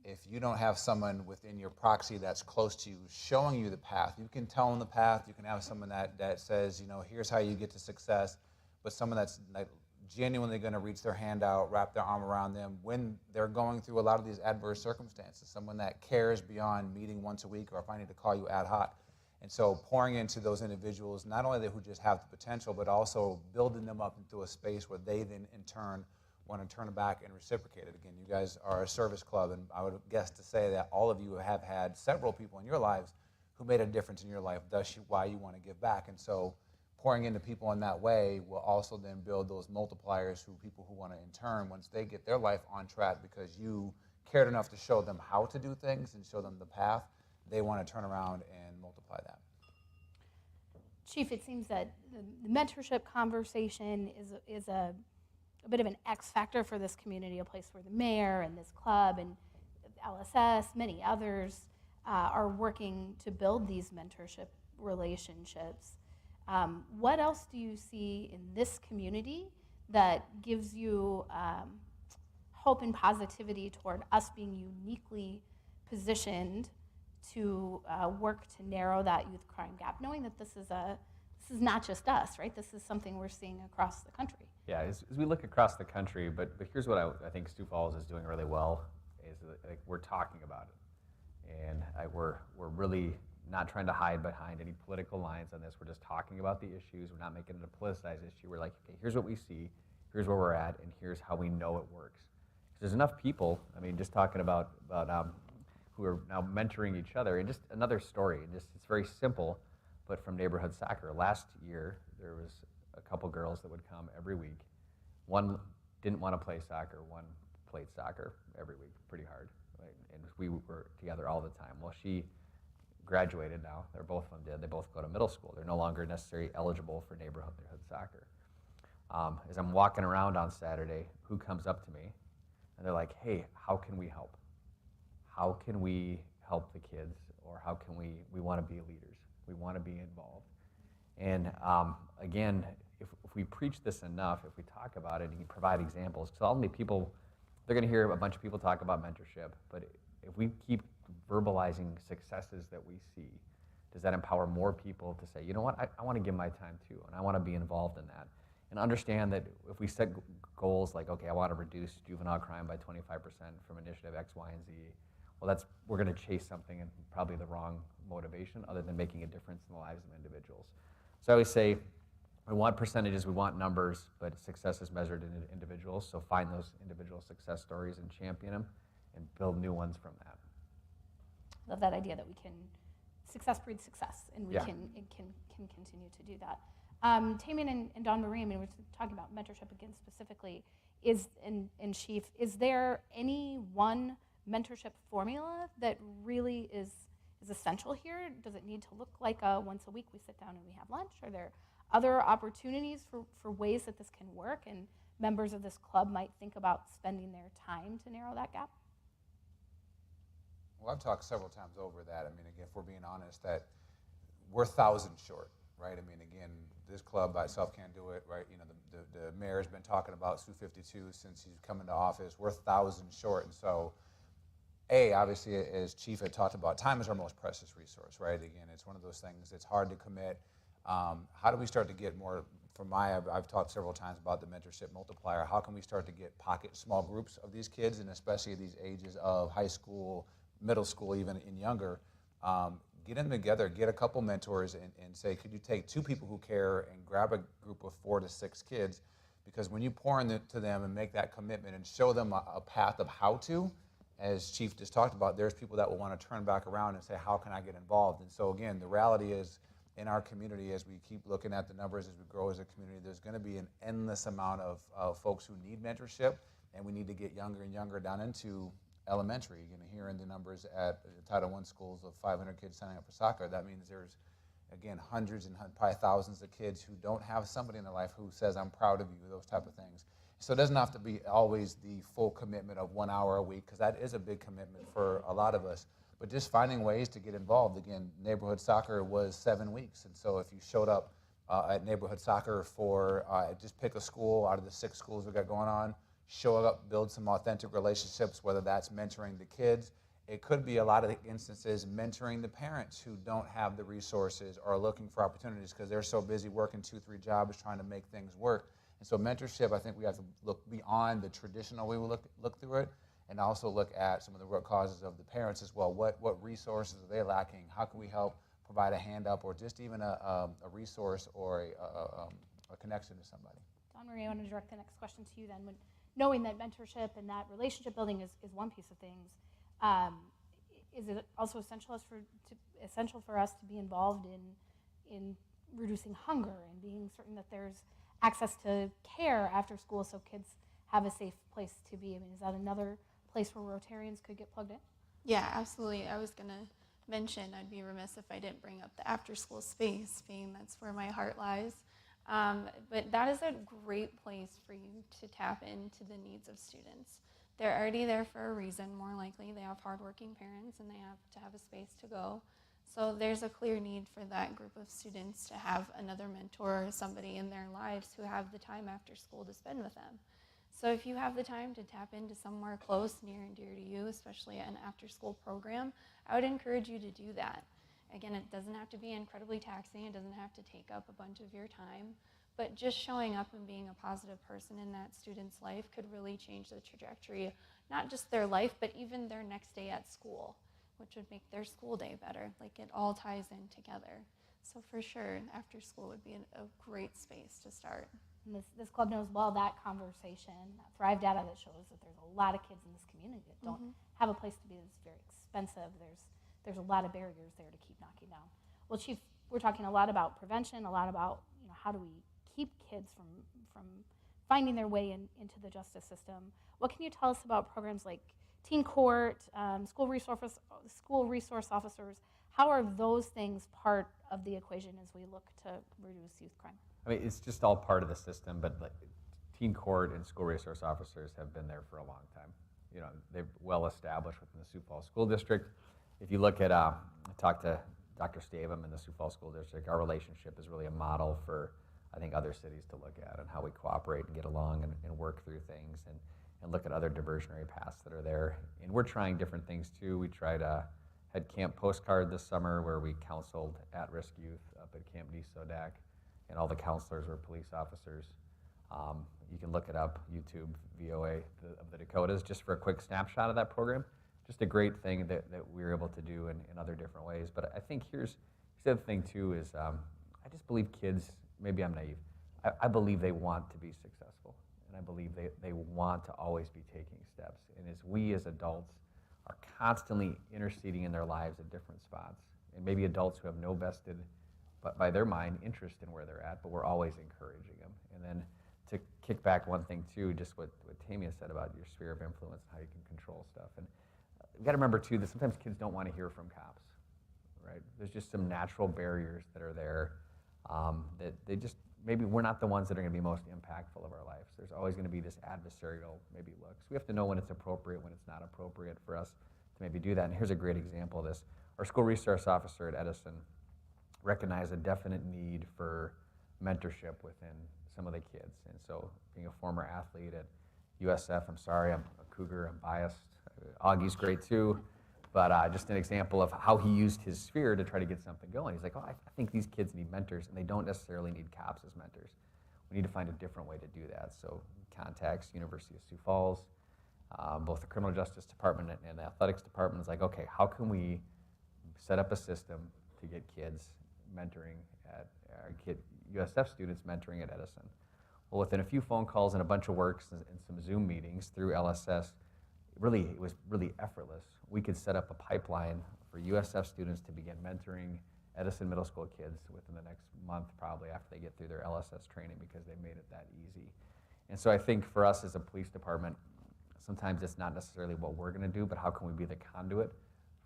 If you don't have someone within your proxy that's close to you, showing you the path, you can tell them the path. You can have someone that says, you know, here's how you get to success, but someone that's like genuinely going to reach their hand out, wrap their arm around them when they're going through a lot of these adverse circumstances, someone that cares beyond meeting once a week or if I need to call you ad hoc. And so pouring into those individuals, not only who just have the potential, but also building them up into a space where they then in turn want to turn back and reciprocate it. Again, you guys are a service club, and I would guess to say that all of you have had several people in your lives who made a difference in your life, thus why you want to give back. And so pouring into people in that way will also then build those multipliers who people who want to in turn, once they get their life on track because you cared enough to show them how to do things and show them the path, they want to turn around and multiply that. Chief, it seems that the mentorship conversation is a bit of an X factor for this community, a place where the mayor and this club and LSS, many others are working to build these mentorship relationships. What else do you see in this community that gives you hope and positivity toward us being uniquely positioned to work to narrow that youth crime gap, knowing that this is not just us, right? This is something we're seeing across the country. Yeah, as we look across the country, but here's what I think Sioux Falls is doing really well, is like we're talking about it. And we're really not trying to hide behind any political lines on this. We're just talking about the issues. We're not making it a politicized issue. We're like, okay, here's what we see, here's where we're at, and here's how we know it works. There's enough people, I mean, just talking about who are now mentoring each other, and just another story, and just it's very simple, but from neighborhood soccer. Last year, there was a couple girls that would come every week. One didn't want to play soccer, one played soccer every week, pretty hard, right? And we were together all the time. Well, she graduated now, both of them did, they both go to middle school. They're no longer necessarily eligible for neighborhood soccer. As I'm walking around on Saturday, who comes up to me, and they're like, hey, how can we help? How can we help the kids, or how can we want to be leaders? We want to be involved. And again, if we preach this enough, if we talk about it and you provide examples, because ultimately people, they're going to hear a bunch of people talk about mentorship, but if we keep verbalizing successes that we see, does that empower more people to say, you know what, I want to give my time too, and I want to be involved in that. And understand that if we set goals like, okay, I want to reduce juvenile crime by 25% from initiative X, Y, and Z, well, we're going to chase something and probably the wrong motivation other than making a difference in the lives of individuals. So I always say, We want percentages, we want numbers, but success is measured in individuals. So find those individual success stories and champion them and build new ones from that. Love that idea that we can success breeds success, and we Yeah. can continue to do that. Tamien and Dawn Marie, I mean, we're talking about mentorship again specifically. And Chief, is there any one mentorship formula that really is essential here? Does it need to look like a once a week we sit down and we have lunch? Are there other opportunities for ways that this can work and members of this club might think about spending their time to narrow that gap? Well, I've talked several times over that. I mean, again, if we're being honest, that we're thousands short, right? I mean, again, this club by itself can't do it, right? You know, the mayor's been talking about Sioux 52 since he's come into office. We're thousands short, and so, obviously, as Chief had talked about, time is our most precious resource, right? Again, it's one of those things. It's hard to commit. How do we start to get more? I've talked several times about the mentorship multiplier. How can we start to get pocket small groups of these kids, and especially these ages of high school, middle school, even in younger, get them together, get a couple mentors and say, could you take 2 people who care and grab a group of 4 to 6 kids? Because when you pour into them and make that commitment and show them a path of how to, as Chief just talked about, there's people that will want to turn back around and say, how can I get involved? And so again, the reality is in our community, as we keep looking at the numbers, as we grow as a community, there's going to be an endless amount of folks who need mentorship, and we need to get younger and younger down into elementary. You know, hearing the numbers at Title I schools of 500 kids signing up for soccer, that means there's, again, hundreds and probably thousands of kids who don't have somebody in their life who says, I'm proud of you, those type of things. So it doesn't have to be always the full commitment of 1 hour a week, because that is a big commitment for a lot of us. But just finding ways to get involved. Again, neighborhood soccer was 7 weeks, and so if you showed up at neighborhood soccer for, just pick a school out of the 6 schools we got going on, show up, build some authentic relationships, whether that's mentoring the kids. It could be a lot of instances mentoring the parents who don't have the resources or are looking for opportunities because they're so busy working 2-3 jobs trying to make things work. And so mentorship, I think we have to look beyond the traditional way we look through it, and also look at some of the root causes of the parents as well. What resources are they lacking? How can we help provide a hand up or just even a resource or a connection to somebody? Dawn Marie, I want to direct the next question to you then. Knowing that mentorship and that relationship building is one piece of things, is it also essential for us to be involved in reducing hunger and being certain that there's access to care after school so kids have a safe place to be? I mean, is that another place where Rotarians could get plugged in? Yeah, absolutely. I was going to mention, I'd be remiss if I didn't bring up the after-school space, being that's where my heart lies. But that is a great place for you to tap into the needs of students. They're already there for a reason, more likely. They have hardworking parents and they have to have a space to go. So there's a clear need for that group of students to have another mentor or somebody in their lives who have the time after school to spend with them. So if you have the time to tap into somewhere close, near and dear to you, especially an after-school program, I would encourage you to do that. Again, it doesn't have to be incredibly taxing. It doesn't have to take up a bunch of your time. But just showing up and being a positive person in that student's life could really change the trajectory, not just their life, but even their next day at school, which would make their school day better. Like, it all ties in together. So for sure, after school would be a great space to start. And this club knows well that conversation, that Thrive data that shows that there's a lot of kids in this community that don't have a place to be. That's very expensive. There's a lot of barriers there to keep knocking down. Well, Chief, we're talking a lot about prevention, a lot about how do we keep kids from finding their way into the justice system. What can you tell us about programs like teen court, school resource officers? How are those things part of the equation as we look to reduce youth crime? I mean, it's just all part of the system, but like teen court and school resource officers have been there for a long time. You know, they're well established within the Sioux Falls School District. If you look at, I talked to Dr. Stavum in the Sioux Falls School District, our relationship is really a model for, I think, other cities to look at and how we cooperate and get along and work through things and look at other diversionary paths that are there. And we're trying different things too. We had Camp Postcard this summer where we counseled at-risk youth up at Camp Sodak, and all the counselors were police officers. You can look it up, YouTube, VOA of the Dakotas, just for a quick snapshot of that program. Just a great thing that we were able to do in other different ways. But I think here's the other thing too is I just believe kids, maybe I'm naive, I believe they want to be successful, and I believe they want to always be taking steps. And as we as adults are constantly interceding in their lives at different spots, and maybe adults who have no vested, but by their mind, interest in where they're at, but we're always encouraging them. And then to kick back one thing too, just what Tamien said about your sphere of influence and how you can control stuff. And you got to remember too that sometimes kids don't want to hear from cops, right? There's just some natural barriers that are there that they just, maybe we're not the ones that are going to be most impactful of our lives. There's always going to be this adversarial maybe look. So we have to know when it's appropriate, when it's not appropriate for us to maybe do that. And here's a great example of this. Our school resource officer at Edison recognized a definite need for mentorship within some of the kids. And so being a former athlete at USF, I'm sorry, I'm a Cougar, I'm biased. Augie's great too. But just an example of how he used his sphere to try to get something going. He's like, oh, I think these kids need mentors, and they don't necessarily need cops as mentors. We need to find a different way to do that. So contacts University of Sioux Falls, both the criminal justice department and the athletics department is like, okay, how can we set up a system to get kids mentoring at USF students mentoring at Edison? Well, within a few phone calls and a bunch of works and some Zoom meetings through LSS, it was really effortless. We could set up a pipeline for USF students to begin mentoring Edison middle school kids within the next month, probably after they get through their LSS training, because they made it that easy. And so I think for us as a police department, sometimes it's not necessarily what we're going to do, but how can we be the conduit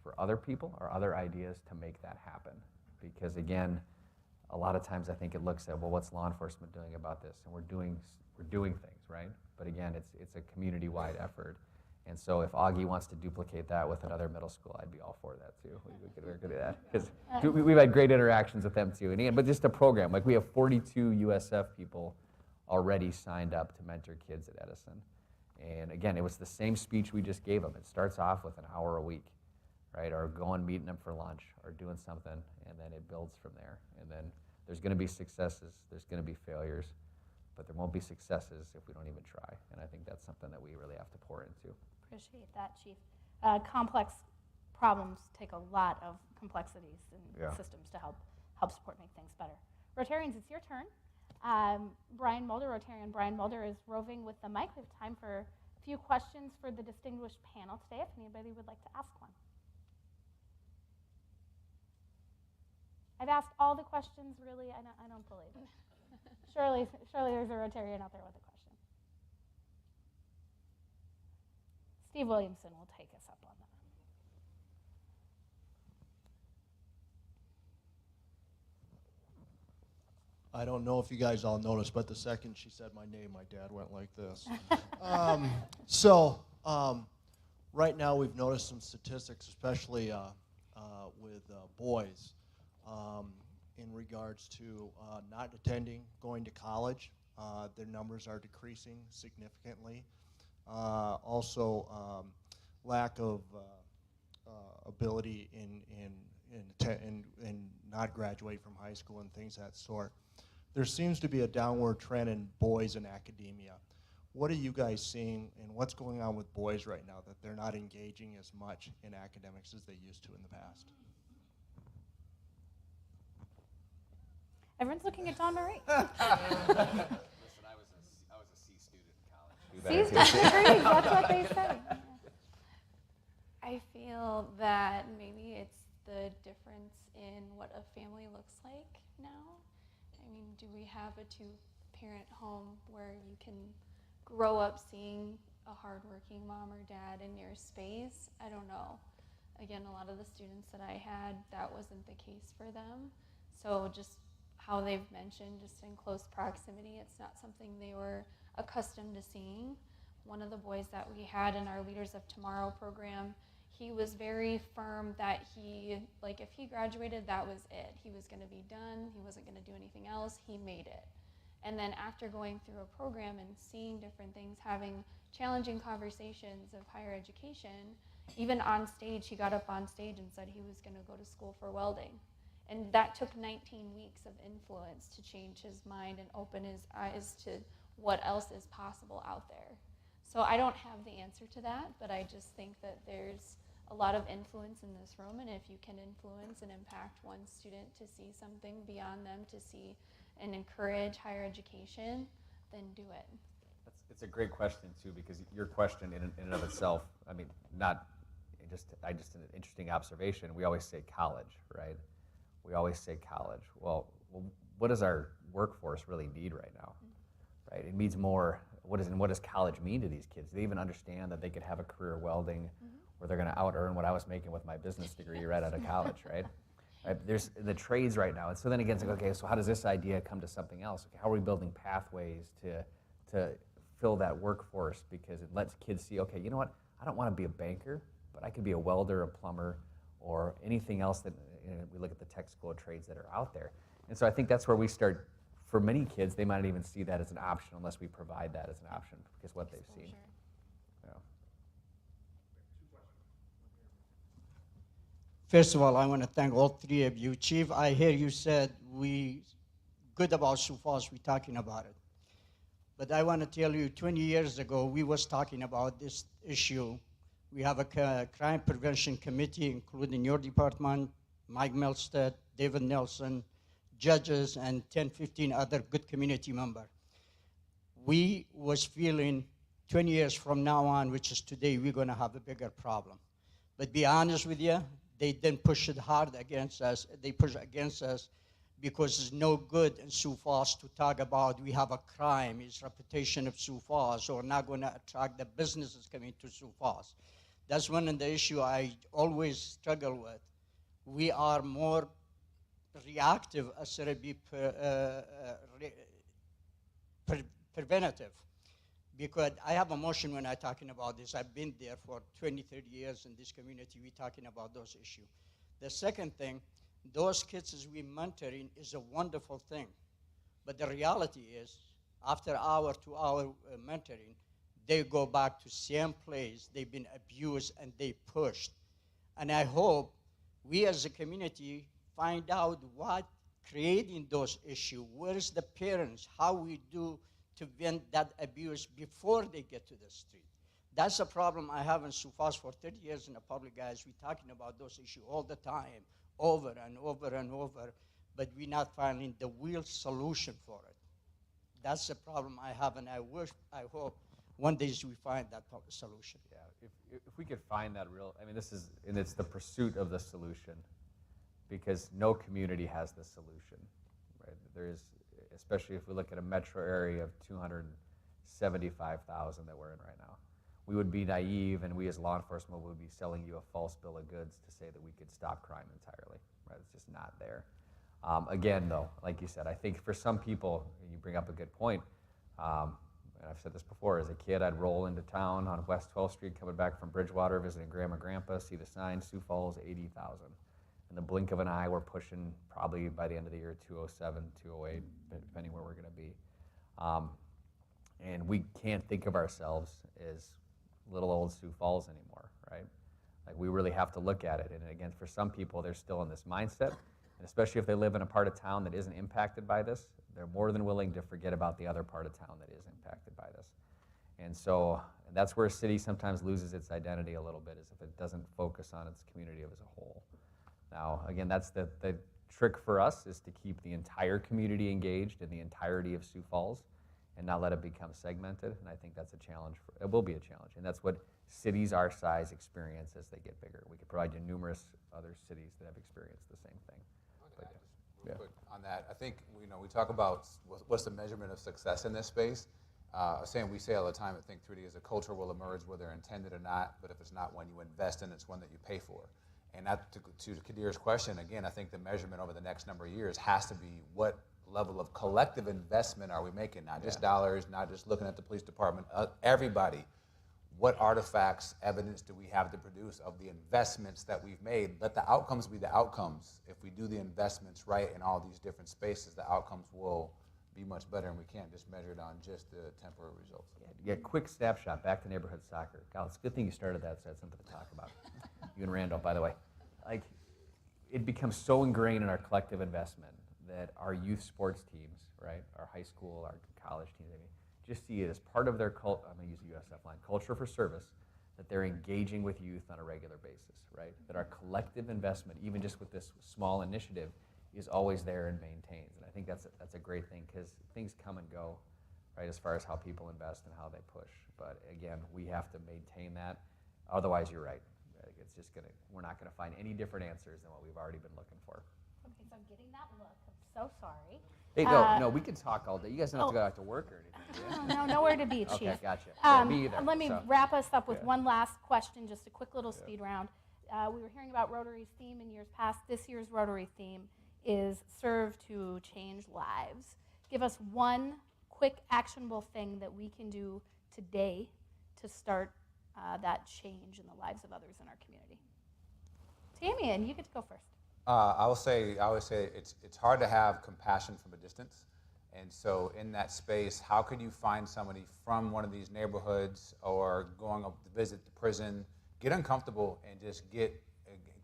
for other people or other ideas to make that happen? Because again, a lot of times I think it looks at, well, what's law enforcement doing about this? And we're doing things, right? But again, it's a community-wide effort. And so if Augie wants to duplicate that with another middle school, I'd be all for that too. We're good at that. Because we've had great interactions with them too. And again, but just a program, like we have 42 USF people already signed up to mentor kids at Edison. And again, it was the same speech we just gave them. It starts off with an hour a week, right? Or going meeting them for lunch or doing something, and then it builds from there. And then there's going to be successes, there's going to be failures, but there won't be successes if we don't even try. And I think that's something that we really have to pour into. Appreciate that, Chief. Complex problems take a lot of complexities and systems to help support make things better. Rotarians, it's your turn. Brian Mulder, Rotarian Brian Mulder, is roving with the mic. We have time for a few questions for the distinguished panel today, if anybody would like to ask one. I've asked all the questions, really. I don't believe it. Surely there's a Rotarian out there with a question. Steve Williamson will take us up on that. I don't know if you guys all noticed, but the second she said my name, my dad went like this. Right now we've noticed some statistics, especially with boys, in regards to not attending, going to college. Their numbers are decreasing significantly. Also, lack of ability in not graduate from high school and things of that sort. There seems to be a downward trend in boys in academia. What are you guys seeing, and what's going on with boys right now that they're not engaging as much in academics as they used to in the past? Everyone's looking at Dawn Marie. Listen, I was a C student in college. C student, that's what they say. I feel that maybe it's the difference in what a family looks like now. I mean, do we have a two-parent home where you can grow up seeing a hardworking mom or dad in your space? I don't know. Again, a lot of the students that I had, that wasn't the case for them. So just how they've mentioned, just in close proximity, it's not something they were accustomed to seeing. One of the boys that we had in our Leaders of Tomorrow program, he was very firm that if he graduated, that was it. He was going to be done. He wasn't going to do anything else. He made it. And then after going through a program and seeing different things, having challenging conversations of higher education, even on stage, he got up on stage and said he was going to go to school for welding. And that took 19 weeks of influence to change his mind and open his eyes to what else is possible out there. So I don't have the answer to that, but I just think that there's a lot of influence in this room, and if you can influence and impact one student to see something beyond them, to see and encourage higher education, then do it. It's a great question too, because your question in and of itself, I mean, just an interesting observation. We always say college, right? We always say college. Well, what does our workforce really need right now, right? It needs more. What does college mean to these kids? Do they even understand that they could have a career welding, where they're going to out earn what I was making with my business degree right out of college, right? Right? There's the trades right now, and so then again, it's like, okay, so how does this idea come to something else? Okay, how are we building pathways to fill that workforce, because it lets kids see, okay, you know what, I don't want to be a banker, but I could be a welder, a plumber, or anything else that, we look at the tech school of trades that are out there. And so I think that's where we start. For many kids, they might not even see that as an option unless we provide that as an option, because what they've seen. Yeah. First of all, I want to thank all three of you. Chief, I hear you said good about Sioux Falls, we're talking about it. But I want to tell you, 20 years ago, we was talking about this issue. We have a crime prevention committee, including your department, Mike Melstead, David Nelson, judges, and 10, 15 other good community members. We was feeling 20 years from now on, which is today, we're going to have a bigger problem. But be honest with you, they didn't push it hard against us. They pushed against us because it's no good in Sioux Falls to talk about we have a crime, it's reputation of Sioux Falls, or not going to attract the businesses coming to Sioux Falls. That's one of the issues I always struggle with. We are more reactive instead of be preventative. Because I have emotion when I'm talking about this. I've been there for 20, 30 years in this community. We're talking about those issues. The second thing, those kids as we're mentoring is a wonderful thing. But the reality is, after hour to hour mentoring, they go back to same place. They've been abused and they pushed. And I hope we as a community find out what creating those issues. Where's the parents? How we do to prevent that abuse before they get to the street. That's a problem I have in Sioux Falls for 30 years in the public, guys. We're talking about those issues all the time, over and over and over, but we're not finding the real solution for it. That's the problem I have, and I hope one day we find that solution. Yeah, if we could find that real, I mean, it's the pursuit of the solution, because no community has the solution, right? There is, especially if we look at a metro area of 275,000 that we're in right now. We would be naive, and we as law enforcement would be selling you a false bill of goods to say that we could stop crime entirely, right? It's just not there. Again, though, like you said, I think for some people, and you bring up a good point, and I've said this before, as a kid, I'd roll into town on West 12th Street coming back from Bridgewater, visiting Grandma and Grandpa, see the sign, Sioux Falls, 80,000. In the blink of an eye, we're pushing probably by the end of the year 207, 208, depending where we're going to be. And we can't think of ourselves as little old Sioux Falls anymore, right? Like, we really have to look at it. And again, for some people, they're still in this mindset, and especially if they live in a part of town that isn't impacted by this, they're more than willing to forget about the other part of town that is impacted by this. And so that's where a city sometimes loses its identity a little bit, is if it doesn't focus on its community as a whole. Now, again, that's the trick for us, is to keep the entire community engaged in the entirety of Sioux Falls and not let it become segmented. And I think that's a challenge. It will be a challenge. And that's what cities our size experience as they get bigger. We could provide you numerous other cities that have experienced the same thing. Real quick on that, I think we talk about what's the measurement of success in this space. We say all the time, I think 3D is a culture will emerge whether intended or not, but if it's not one you invest in, it's one that you pay for. And that, to Kadir's question, again, I think the measurement over the next number of years has to be what level of collective investment are we making, not just dollars, not just looking at the police department, everybody. What artifacts, evidence do we have to produce of the investments that we've made? Let the outcomes be the outcomes. If we do the investments right in all these different spaces, the outcomes will be much better, and we can't just measure it on just the temporary results. Yeah, quick snapshot, back to neighborhood soccer. God, it's a good thing you started that, so I had something to talk about. You and Randall, by the way. Like, it becomes so ingrained in our collective investment that our youth sports teams, right, our high school, our college teams, just see it as part of their I'm going to use the USF line, culture for service, that they're engaging with youth on a regular basis, right? That our collective investment, even just with this small initiative, is always there and maintains. And I think that's a great thing, because things come and go, right, as far as how people invest and how they push. But again, we have to maintain that. Otherwise, you're right. It's just we're not gonna find any different answers than what we've already been looking for. Okay, so I'm getting that look. I'm so sorry. Hey, no, we can talk all day. You guys don't have to go out to work or anything. Oh, no, nowhere to be, Chief. Okay, gotcha. Yeah, me either. Let me So, wrap us up with yeah. one last question, just a quick little speed round. We were hearing about Rotary's theme in years past. This year's Rotary theme is Serve to Change Lives. Give us one quick actionable thing that we can do today to start that change in the lives of others in our community. Tamien, you get to go first. I always say it's hard to have compassion from a distance. And so in that space, how can you find somebody from one of these neighborhoods or going up to visit the prison, get uncomfortable and just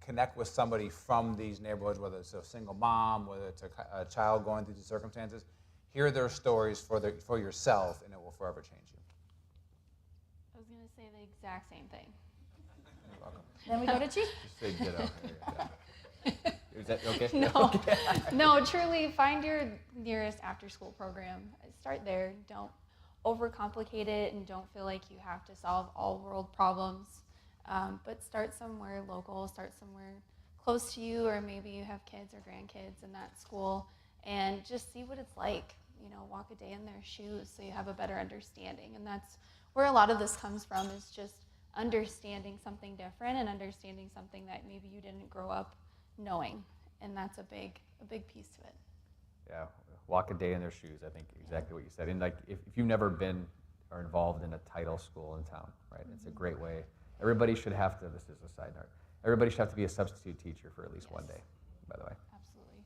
connect with somebody from these neighborhoods, whether it's a single mom, whether it's a child going through these circumstances, hear their stories for yourself, and it will forever change you. I was going to say the exact same thing. You're welcome. Then we go to Chief. Just say ditto. Is that okay? No, no, truly find your nearest after-school program. Start there. Don't overcomplicate it, and don't feel like you have to solve all world problems. But start somewhere local, start somewhere close to you, or maybe you have kids or grandkids in that school, and just see what it's like. You know, walk a day in their shoes so you have a better understanding. And that's where a lot of this comes from, is just understanding something different and understanding something that maybe you didn't grow up knowing. And that's a big piece to it. Yeah, walk a day in their shoes. I think exactly what you said. And like, if you've never been or involved in a title school in town, right? It's a great way. Everybody should have to. This is a side note. Everybody should have to be a substitute teacher for at least one day. By the way. Absolutely.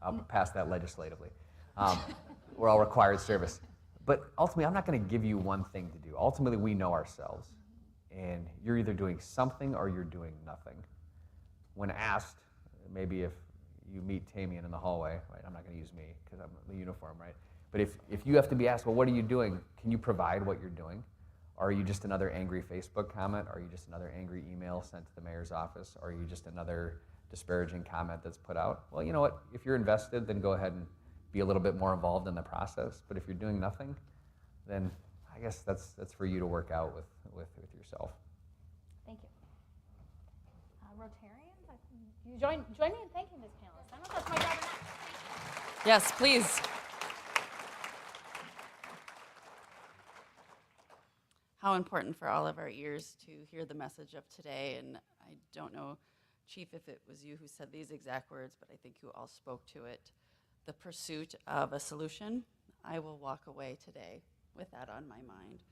I'll pass that legislatively. We're all required service. But ultimately, I'm not going to give you one thing to do. Ultimately, we know ourselves. And you're either doing something or you're doing nothing. When asked, maybe if you meet Tamien in the hallway, right? I'm not going to use me because I'm in the uniform, right? But if you have to be asked, well, what are you doing? Can you provide what you're doing? Or are you just another angry Facebook comment? Or are you just another angry email sent to the mayor's office? Or are you just another disparaging comment that's put out? Well, you know what? If you're invested, then go ahead and be a little bit more involved in the process. But if you're doing nothing, then I guess that's for you to work out with yourself. Thank you. Rotarians, you join me in thanking this panelist. I don't know if that's my job or not. Yes, please. How important for all of our ears to hear the message of today. And I don't know, Chief, if it was you who said these exact words, but I think you all spoke to it. The pursuit of a solution. I will walk away today with that on my mind.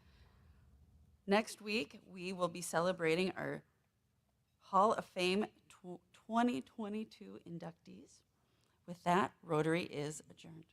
Next week, we will be celebrating our Hall of Fame 2022 inductees. With that, Rotary is adjourned.